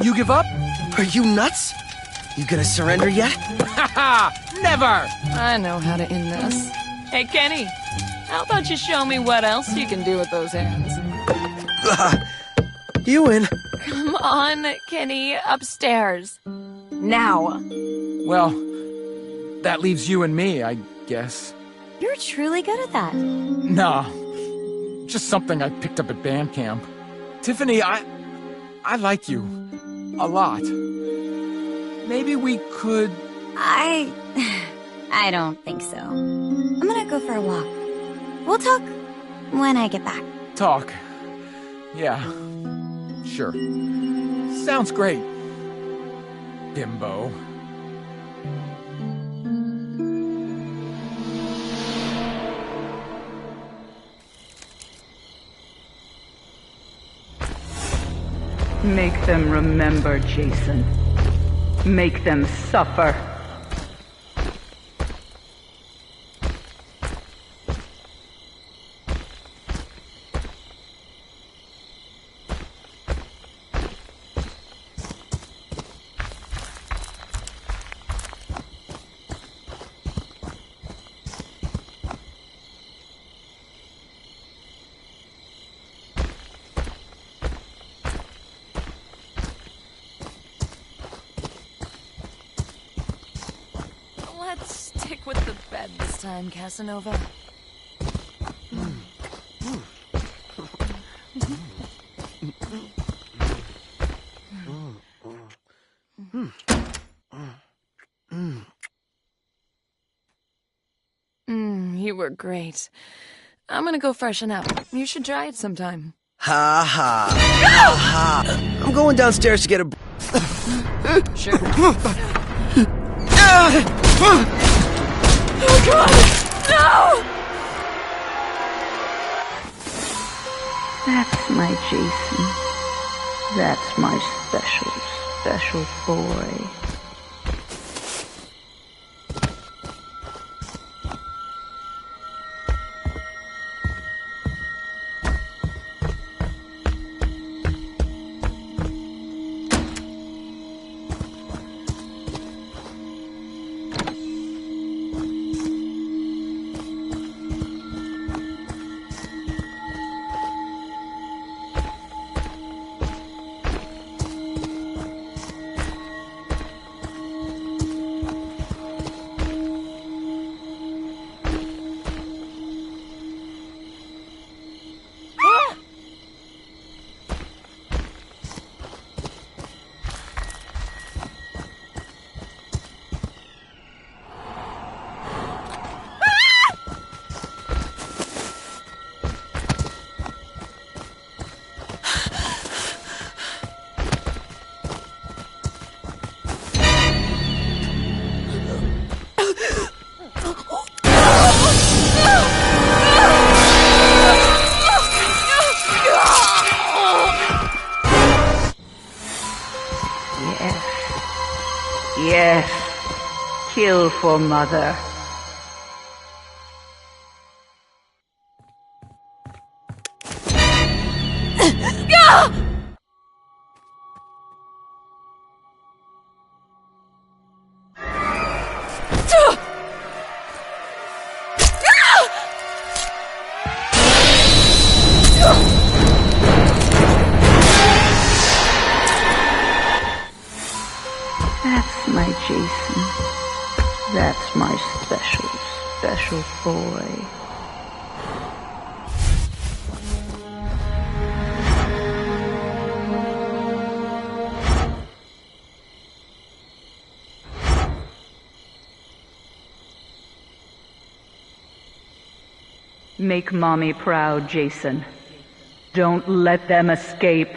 You give up? Are you nuts? You gonna surrender yet? Haha! Never! I know how to end this. Hey, Kenny, how about you show me what else you can do with those hands? You win. Come on, Kenny, upstairs. Now. Well, that leaves you and me, I guess. You're truly good at that. Nah, just something I picked up at band camp. Tiffany, I like you. A lot. Maybe we could... I don't think so. I'm gonna go for a walk. We'll talk when I get back. Talk. Yeah. Sure. Sounds great. Bimbo. Make them remember, Jason. Make them suffer. Let's stick with the bed this time, Casanova. You were great. I'm gonna go freshen up. You should try it sometime. Ha ha. Ha ha. I'm going downstairs to get a... Sure. Oh, God! No! That's my Jason. That's my special, special boy. Yes. Kill for Mother. That's my special, special boy. Make Mommy proud, Jason. Don't let them escape.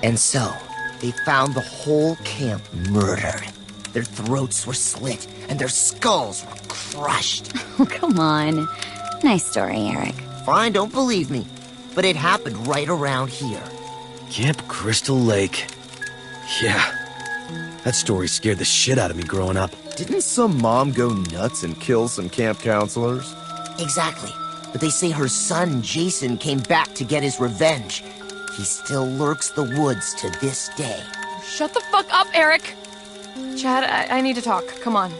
And so, they found the whole camp murdered. Their throats were slit, and their skulls were crushed. Oh, come on. Nice story, Eric. Fine, don't believe me. But it happened right around here. Camp Crystal Lake. Yeah. That story scared the shit out of me growing up. Didn't some mom go nuts and kill some camp counselors? Exactly. But they say her son, Jason, came back to get his revenge. He still lurks the woods to this day. Shut the fuck up, Eric! Chad, I need to talk. Come on.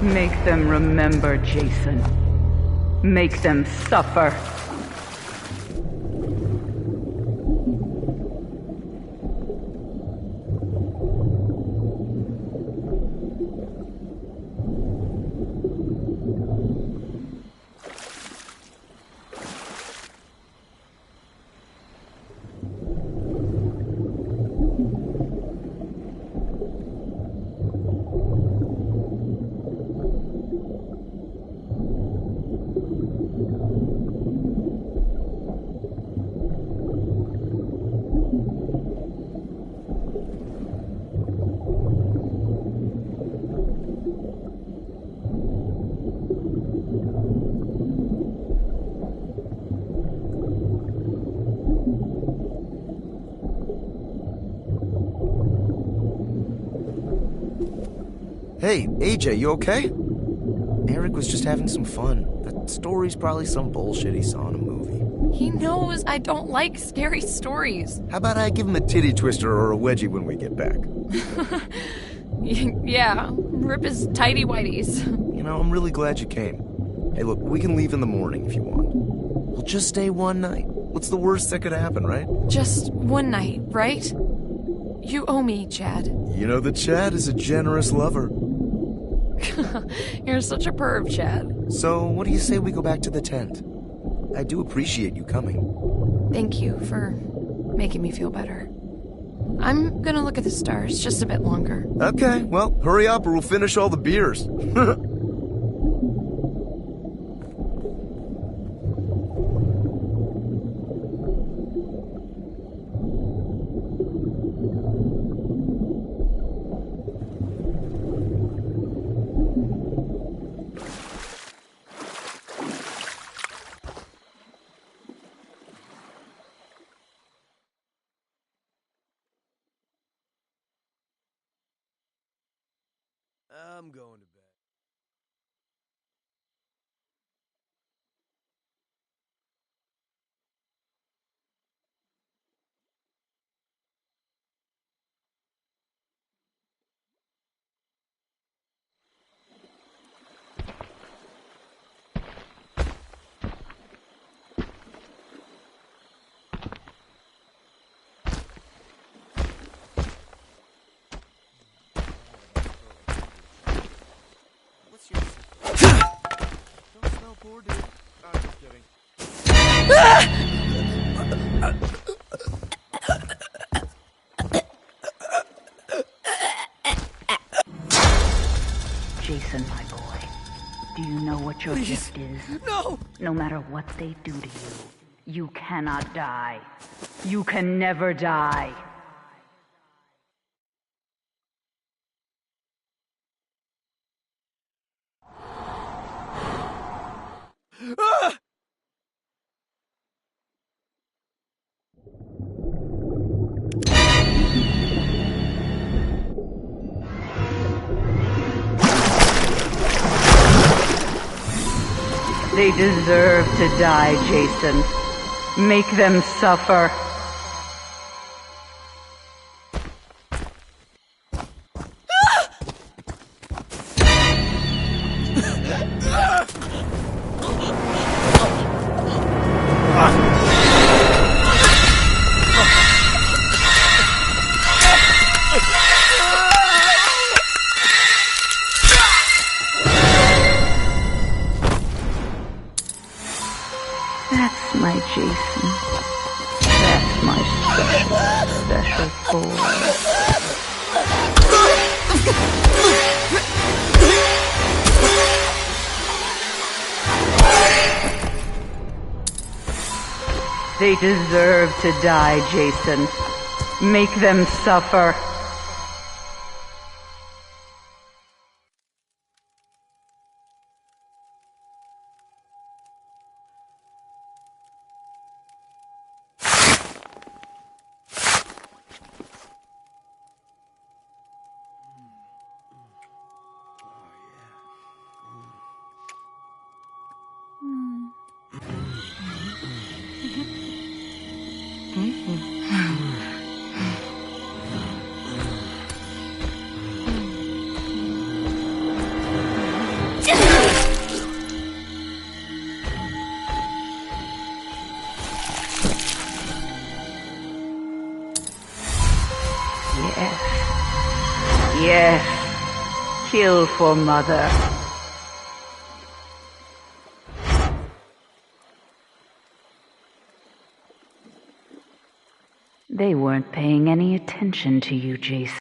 Make them remember, Jason. Make them suffer. Hey, AJ, you okay? Eric was just having some fun. That story's probably some bullshit he saw in a movie. He knows I don't like scary stories. How about I give him a titty twister or a wedgie when we get back? Yeah, rip his tighty whities. You know, I'm really glad you came. Hey, look, we can leave in the morning if you want. We'll just stay one night. What's the worst that could happen, right? Just one night, right? You owe me, Chad. You know that Chad is a generous lover. You're such a perv, Chad. So, what do you say we go back to the tent? I do appreciate you coming. Thank you for making me feel better. I'm gonna look at the stars just a bit longer. Okay, well, hurry up or we'll finish all the beers. I'm going to bed. Don't smell poor, dude. I'm just kidding. Jason, my boy, do you know what your gift is? No! No matter what they do to you, you cannot die. You can never die. Ah! They deserve to die, Jason. Make them suffer. That's my Jason. That's my special boy. They deserve to die, Jason. Make them suffer. Yes. Kill for Mother. They weren't paying any attention to you, Jason.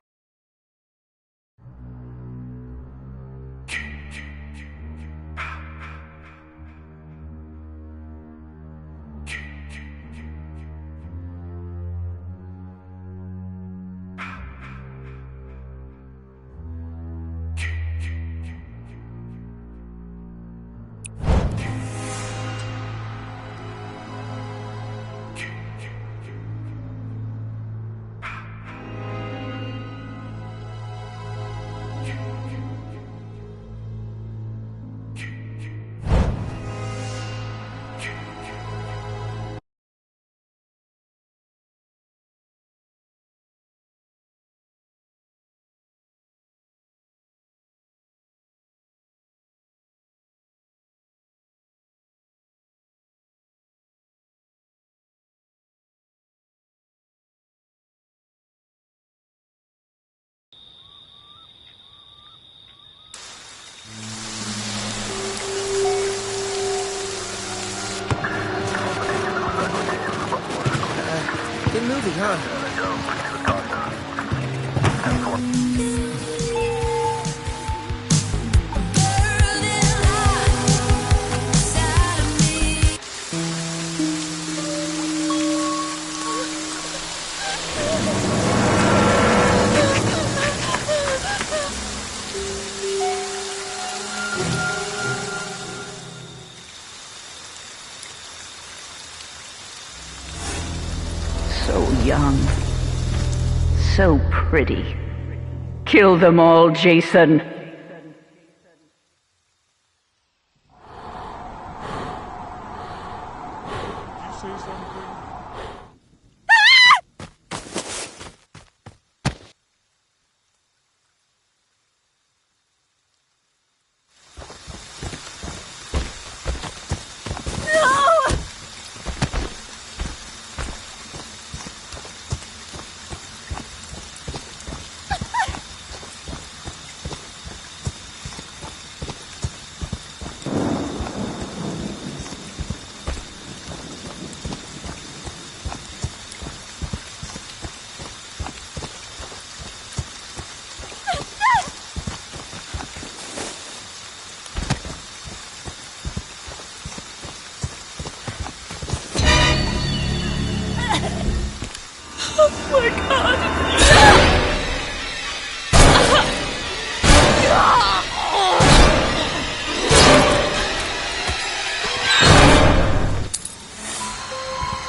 Good movie, huh? So young. So pretty. Kill them all, Jason.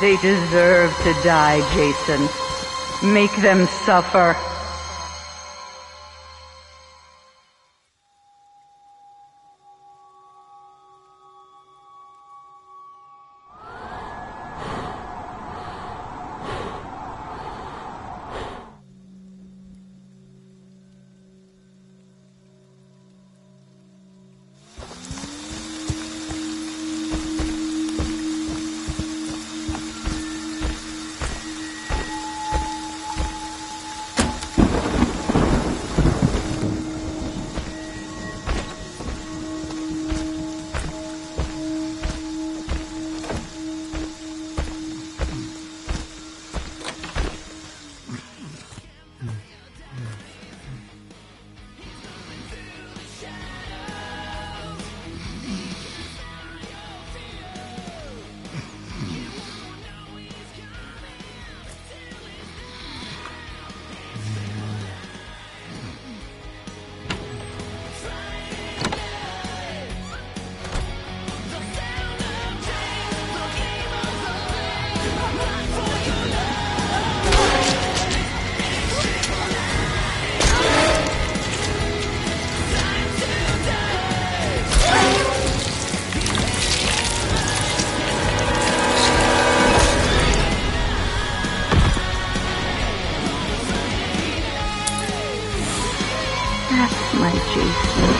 They deserve to die, Jason. Make them suffer. That's my Jason.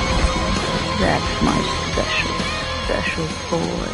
That's my special boy.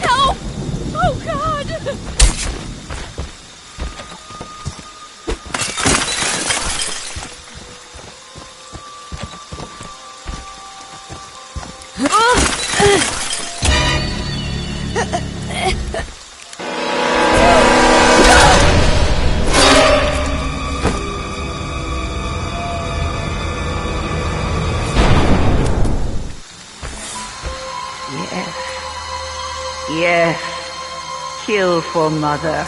Help! Oh, God! Yes, kill for Mother.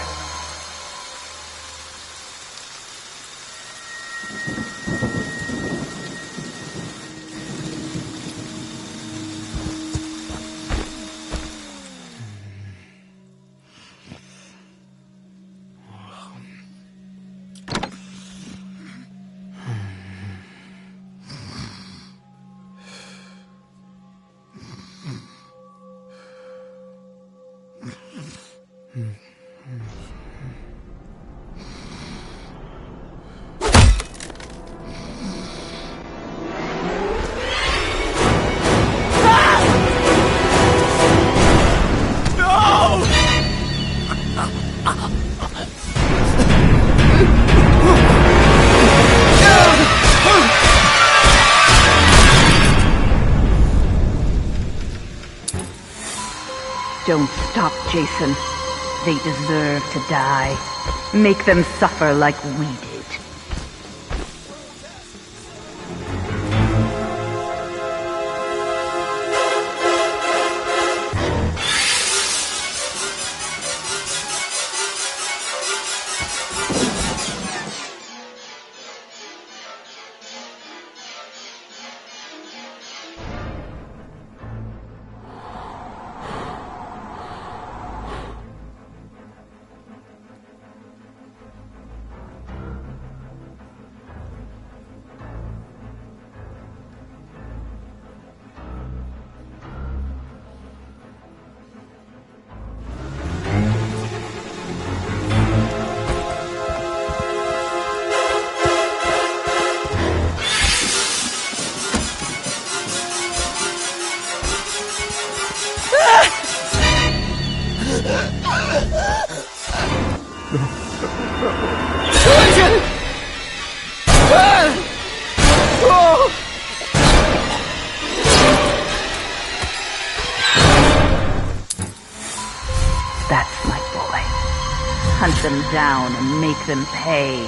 Don't stop, Jason. They deserve to die. Make them suffer like we did. That's my boy. Hunt them down and make them pay.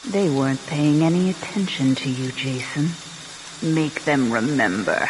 They weren't paying any attention to you, Jason. Make them remember.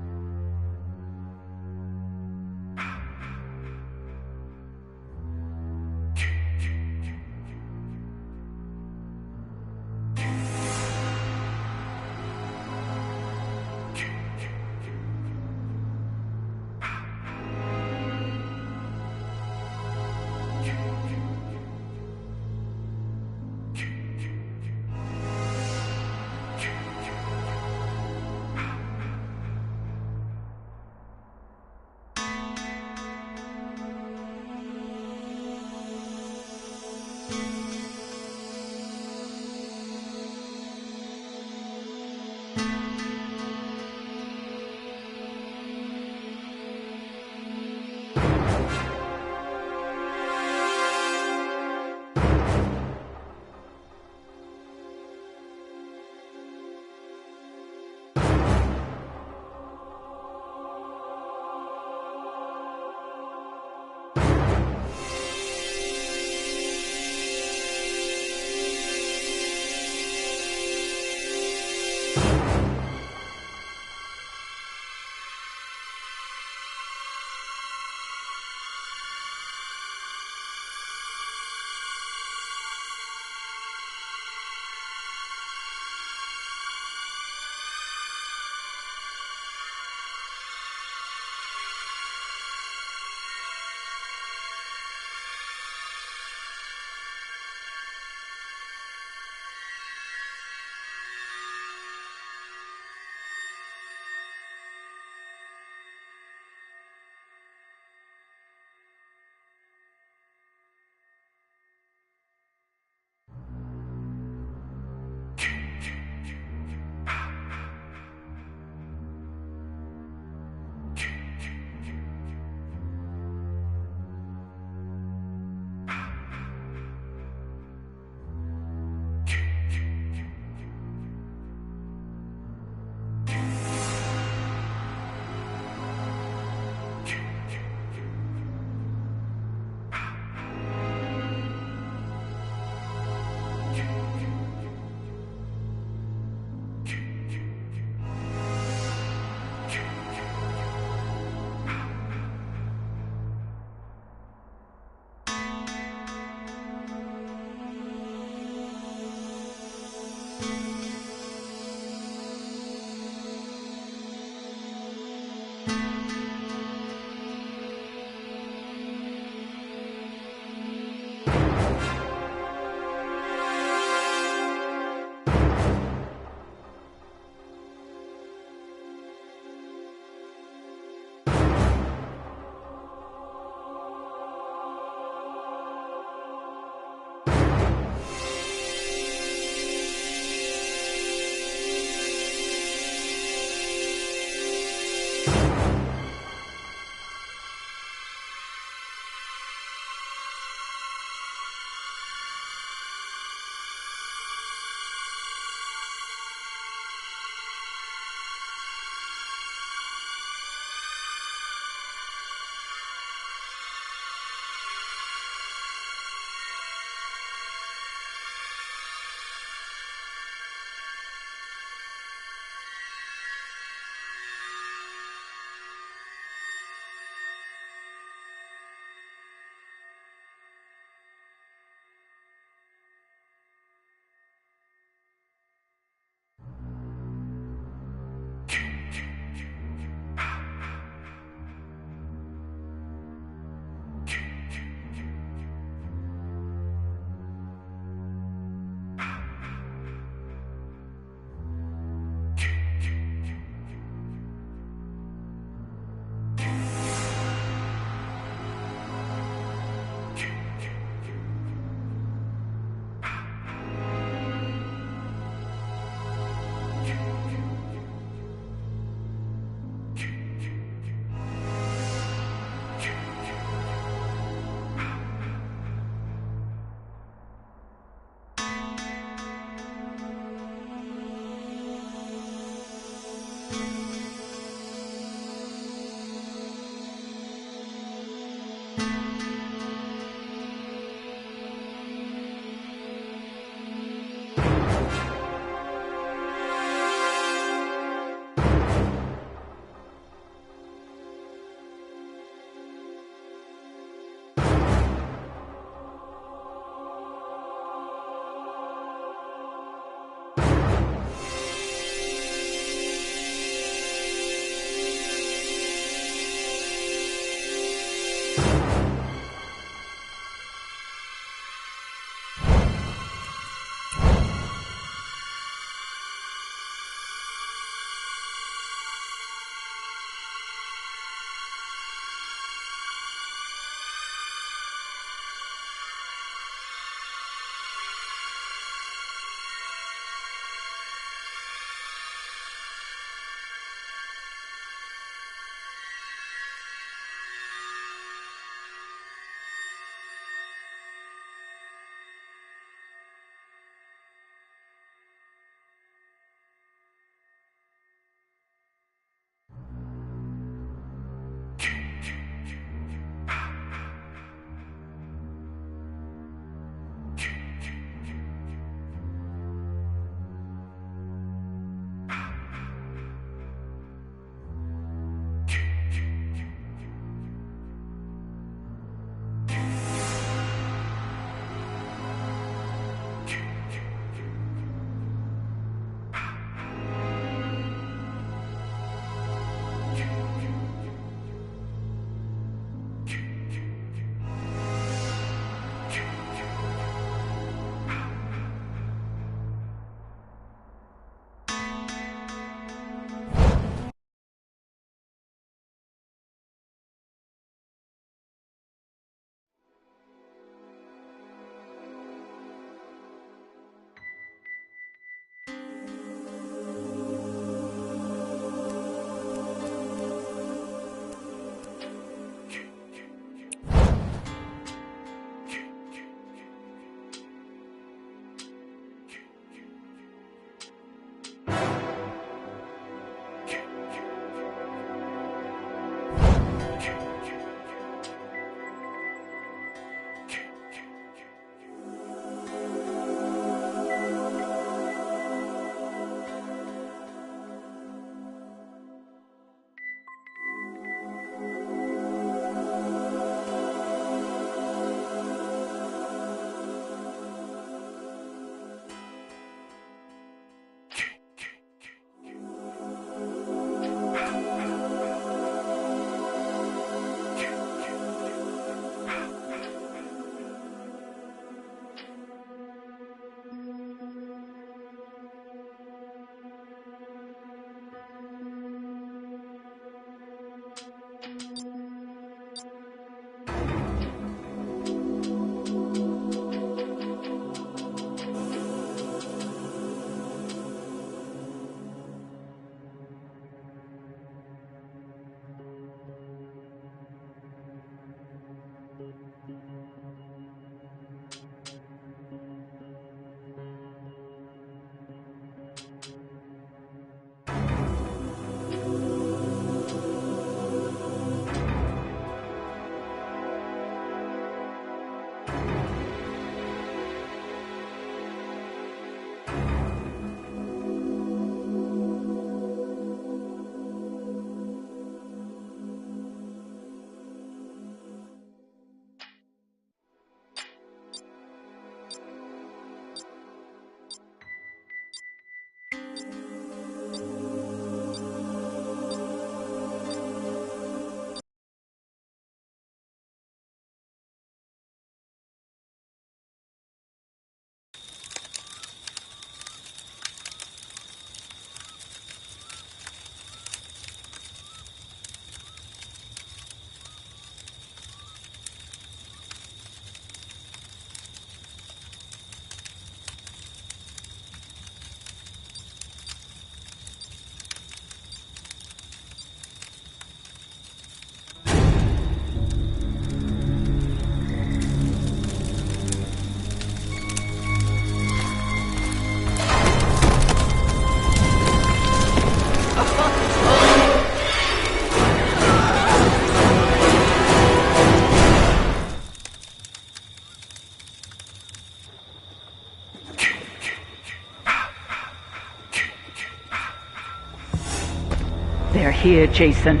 here, Jason.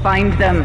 Find them.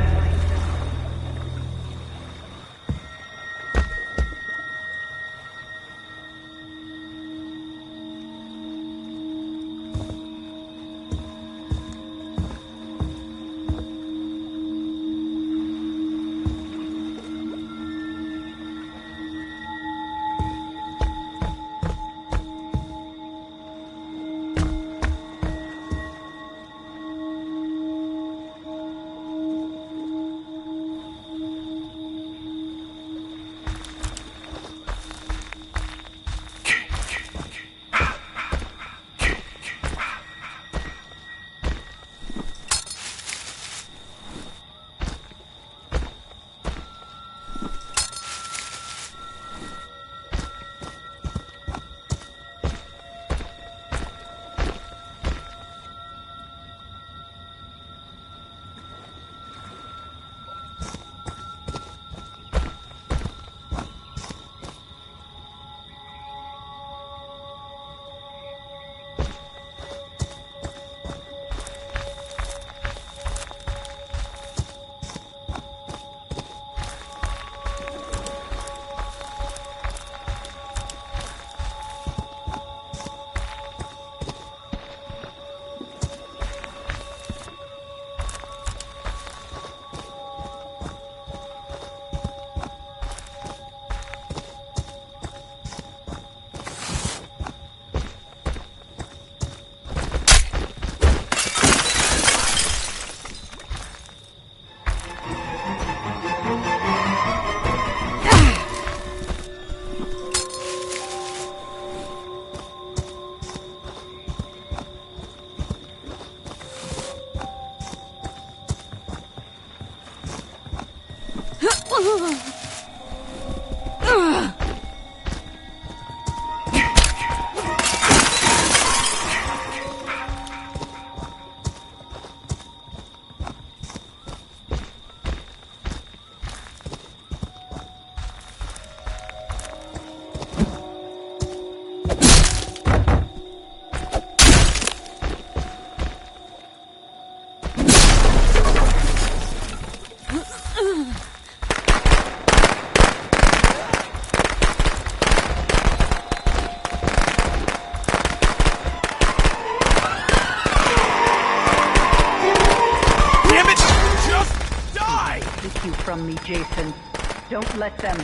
From me, Jason. Don't let them.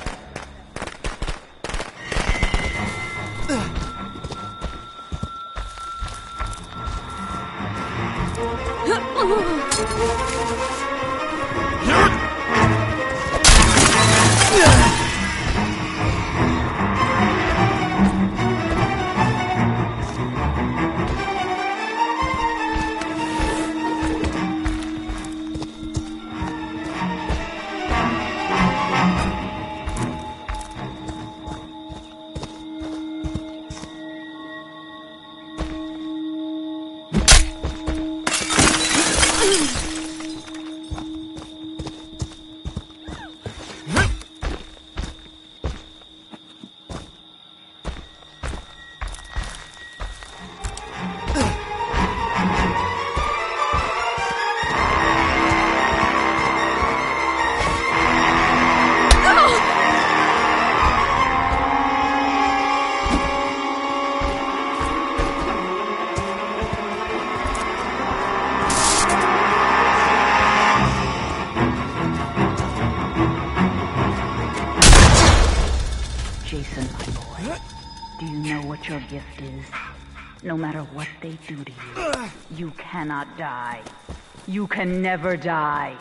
Jason, my boy, do you know what your gift is? No matter what they do to you, you cannot die. You can never die.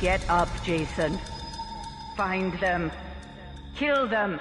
Get up, Jason. Find them. Kill them.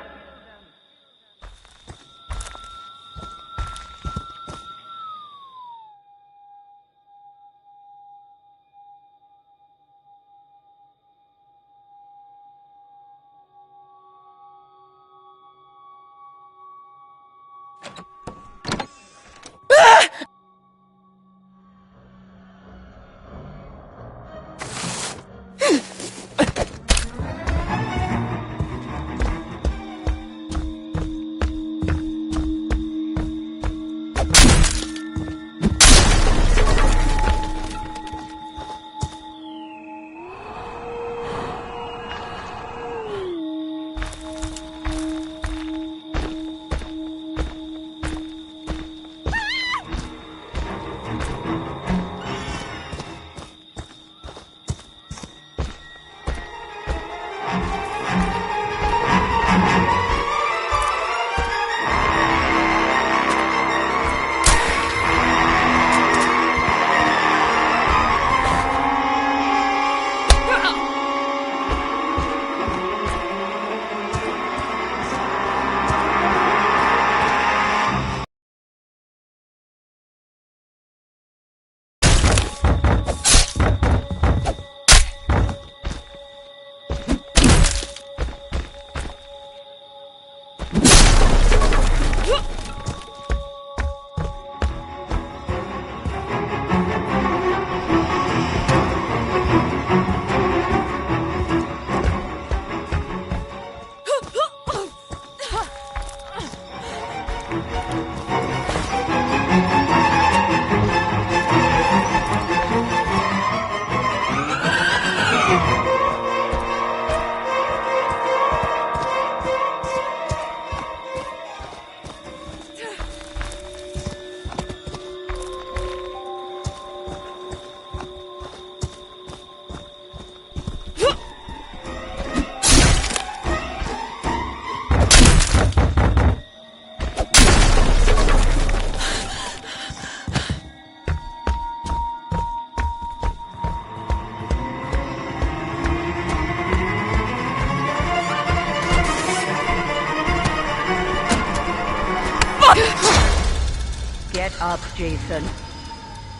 Up, Jason.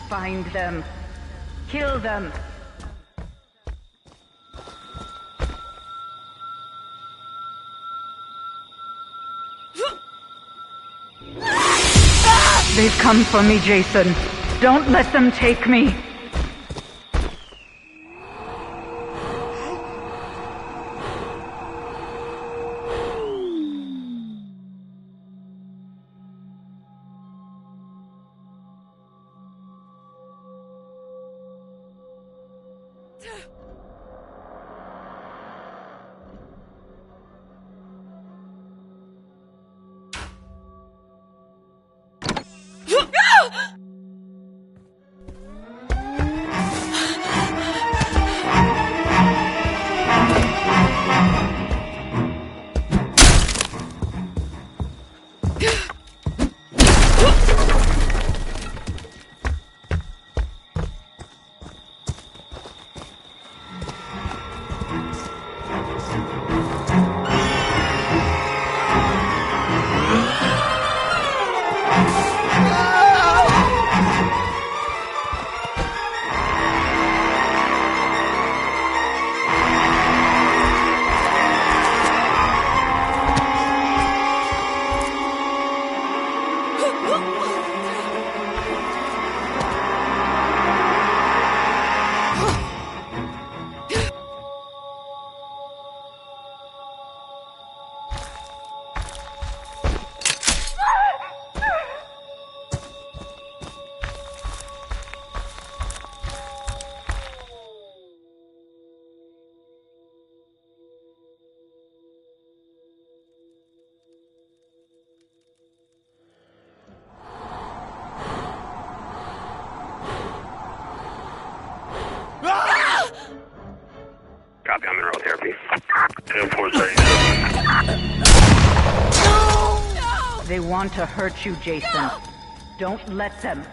Find them. Kill them. They've come for me, Jason. Don't let them take me. Copy, I'm in neural therapy. 10-4-7. They want to hurt you, Jason. Don't let them.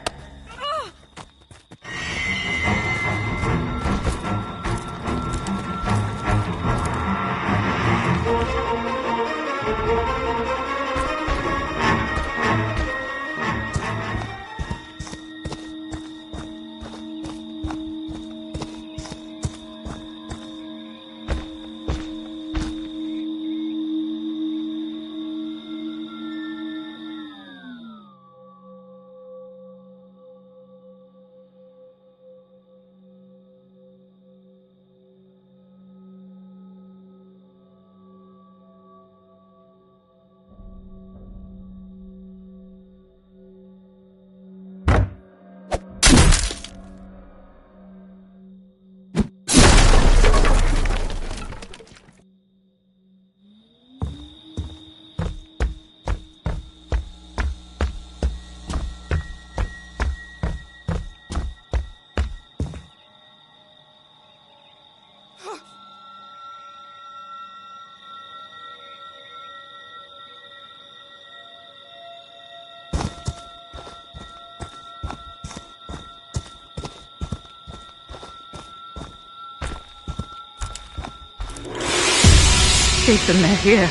Jason, they're here.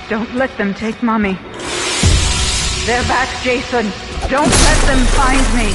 Don't let them take Mommy. They're back, Jason. Don't let them find me.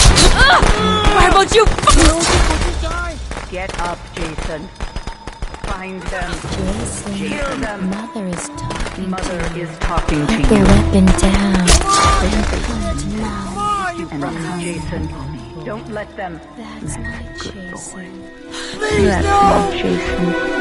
Why won't you? Get up, Jason. Find them. Jason, Kill them. Mother is talking Mother to you. is talking Put to the you. weapon down. And Jason, don't let them. That's not Jason. That's not Jason.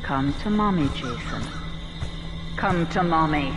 Come to mommy, Jason. Come to mommy.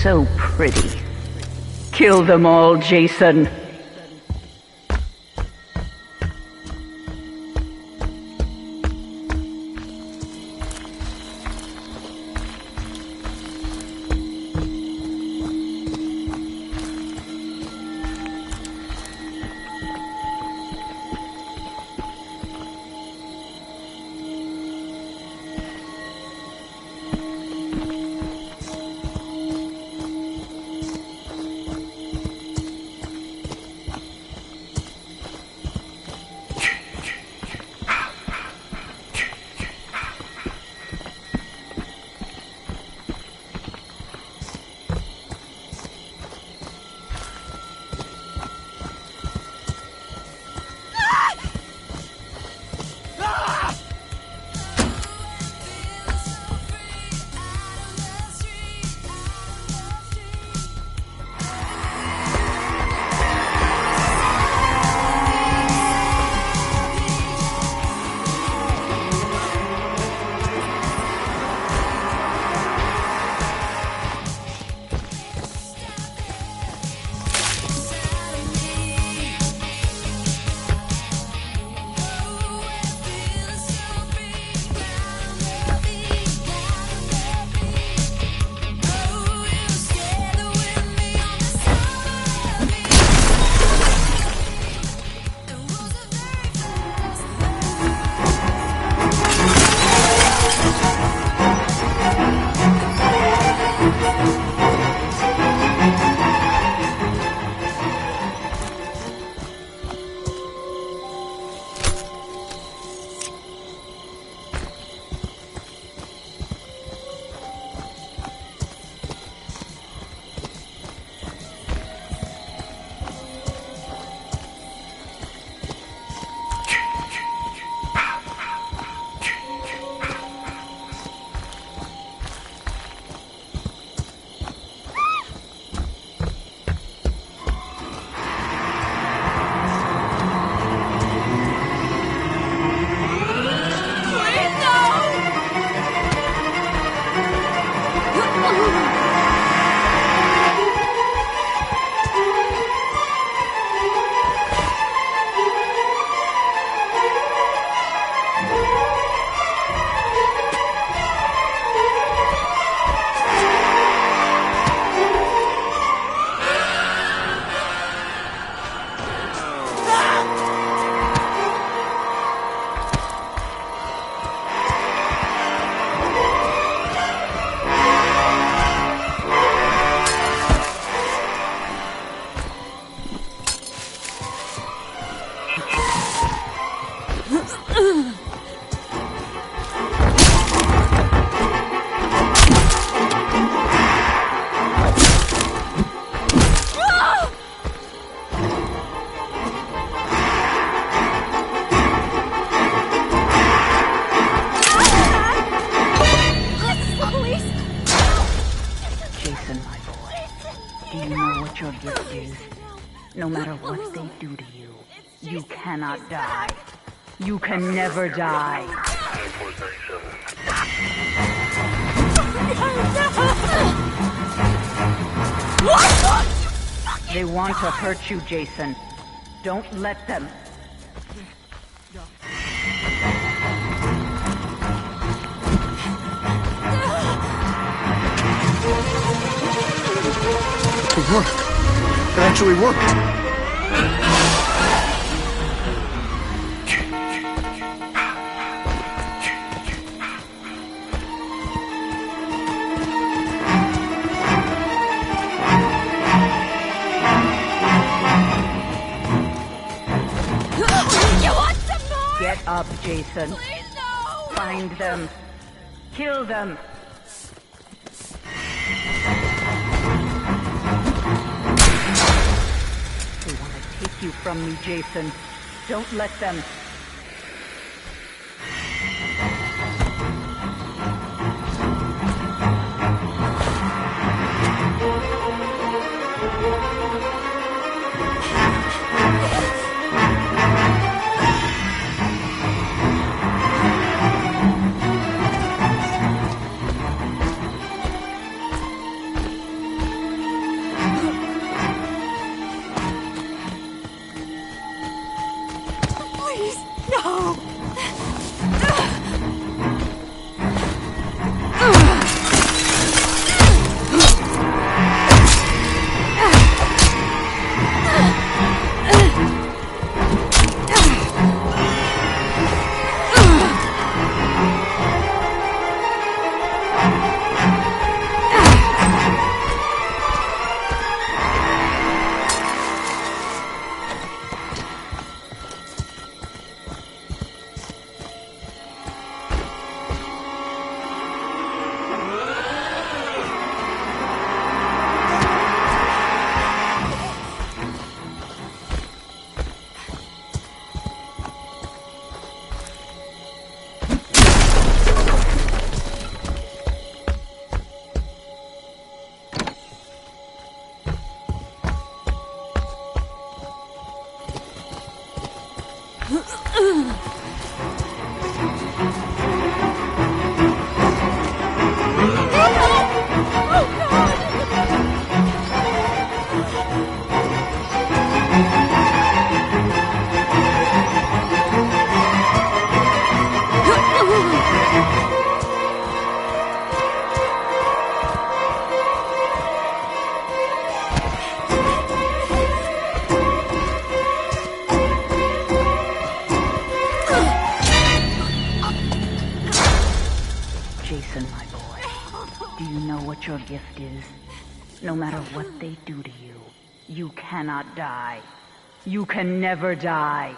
so pretty. Kill them all, Jason. No matter what they do to you, you cannot die. You can never die. They want to hurt you, Jason. Don't let them. It worked. It actually worked. Get up, Jason. Please, no! Find them. Kill them. They want to take you from me, Jason. Don't let them. Jason, my boy, do you know what your gift is? No matter what they do to you, you cannot die. You can never die.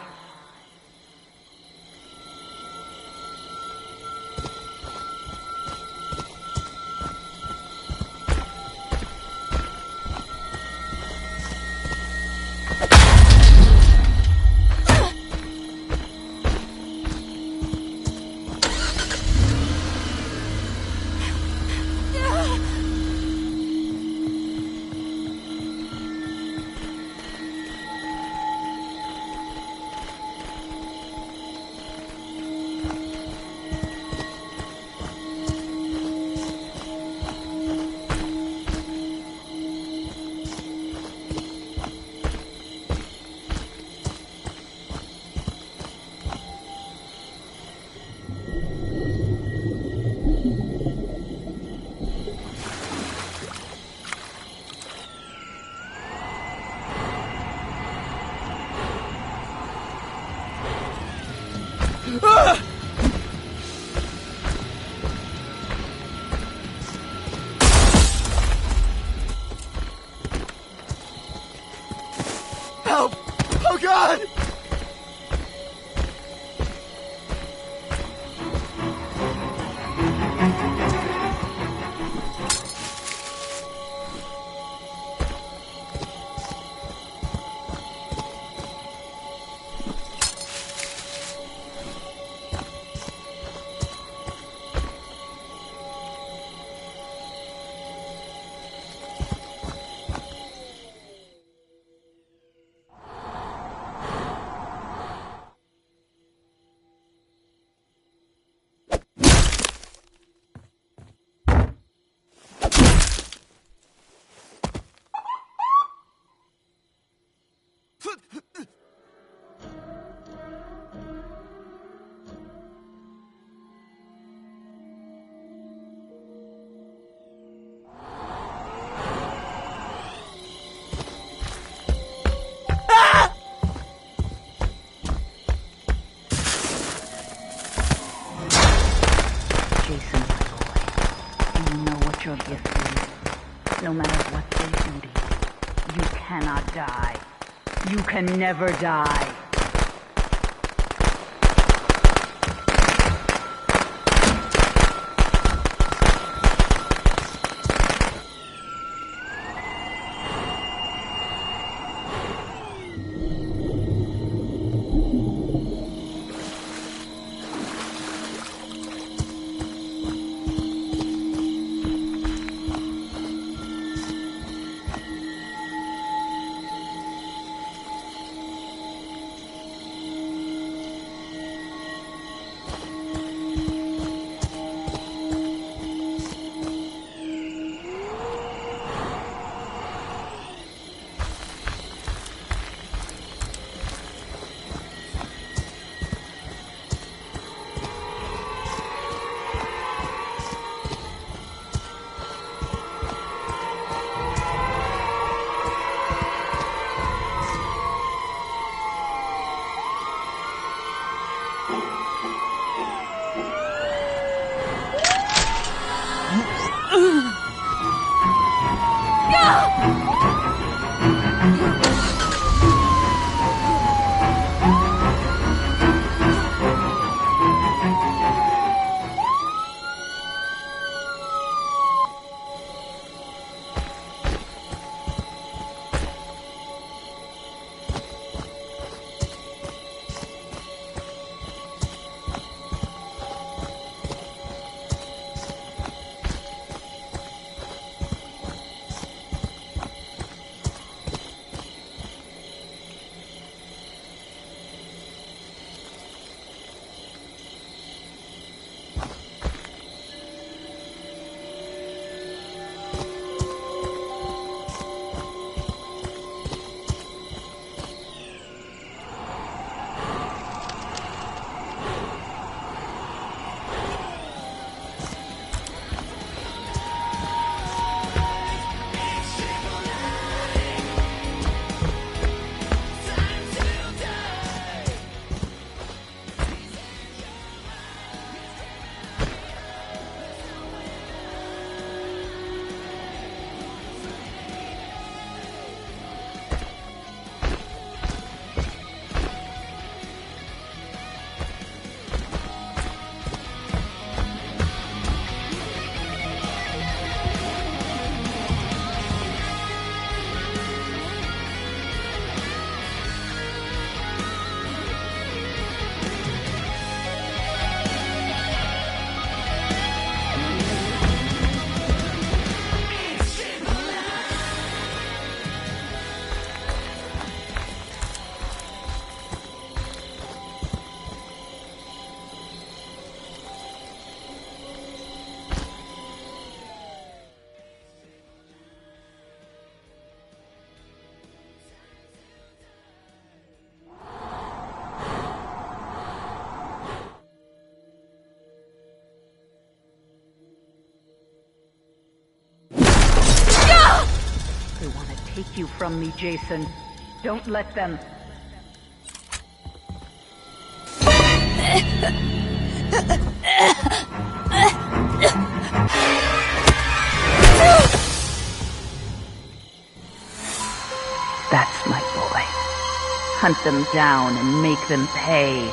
Help! Oh, God! Jason, my boy, do you know what your gift is? No matter what they do to you, you cannot die. You can never die. take you from me, Jason. Don't let them. That's my boy. Hunt them down and make them pay.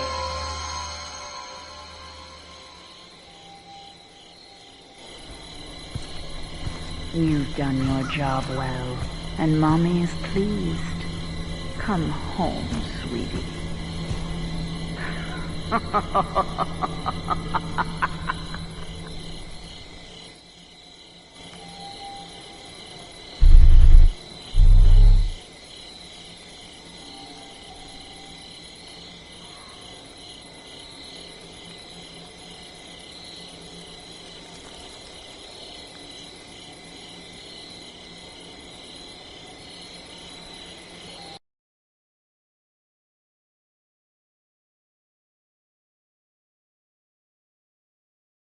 You've done your job well, and Mommy is pleased. Come home, sweetie.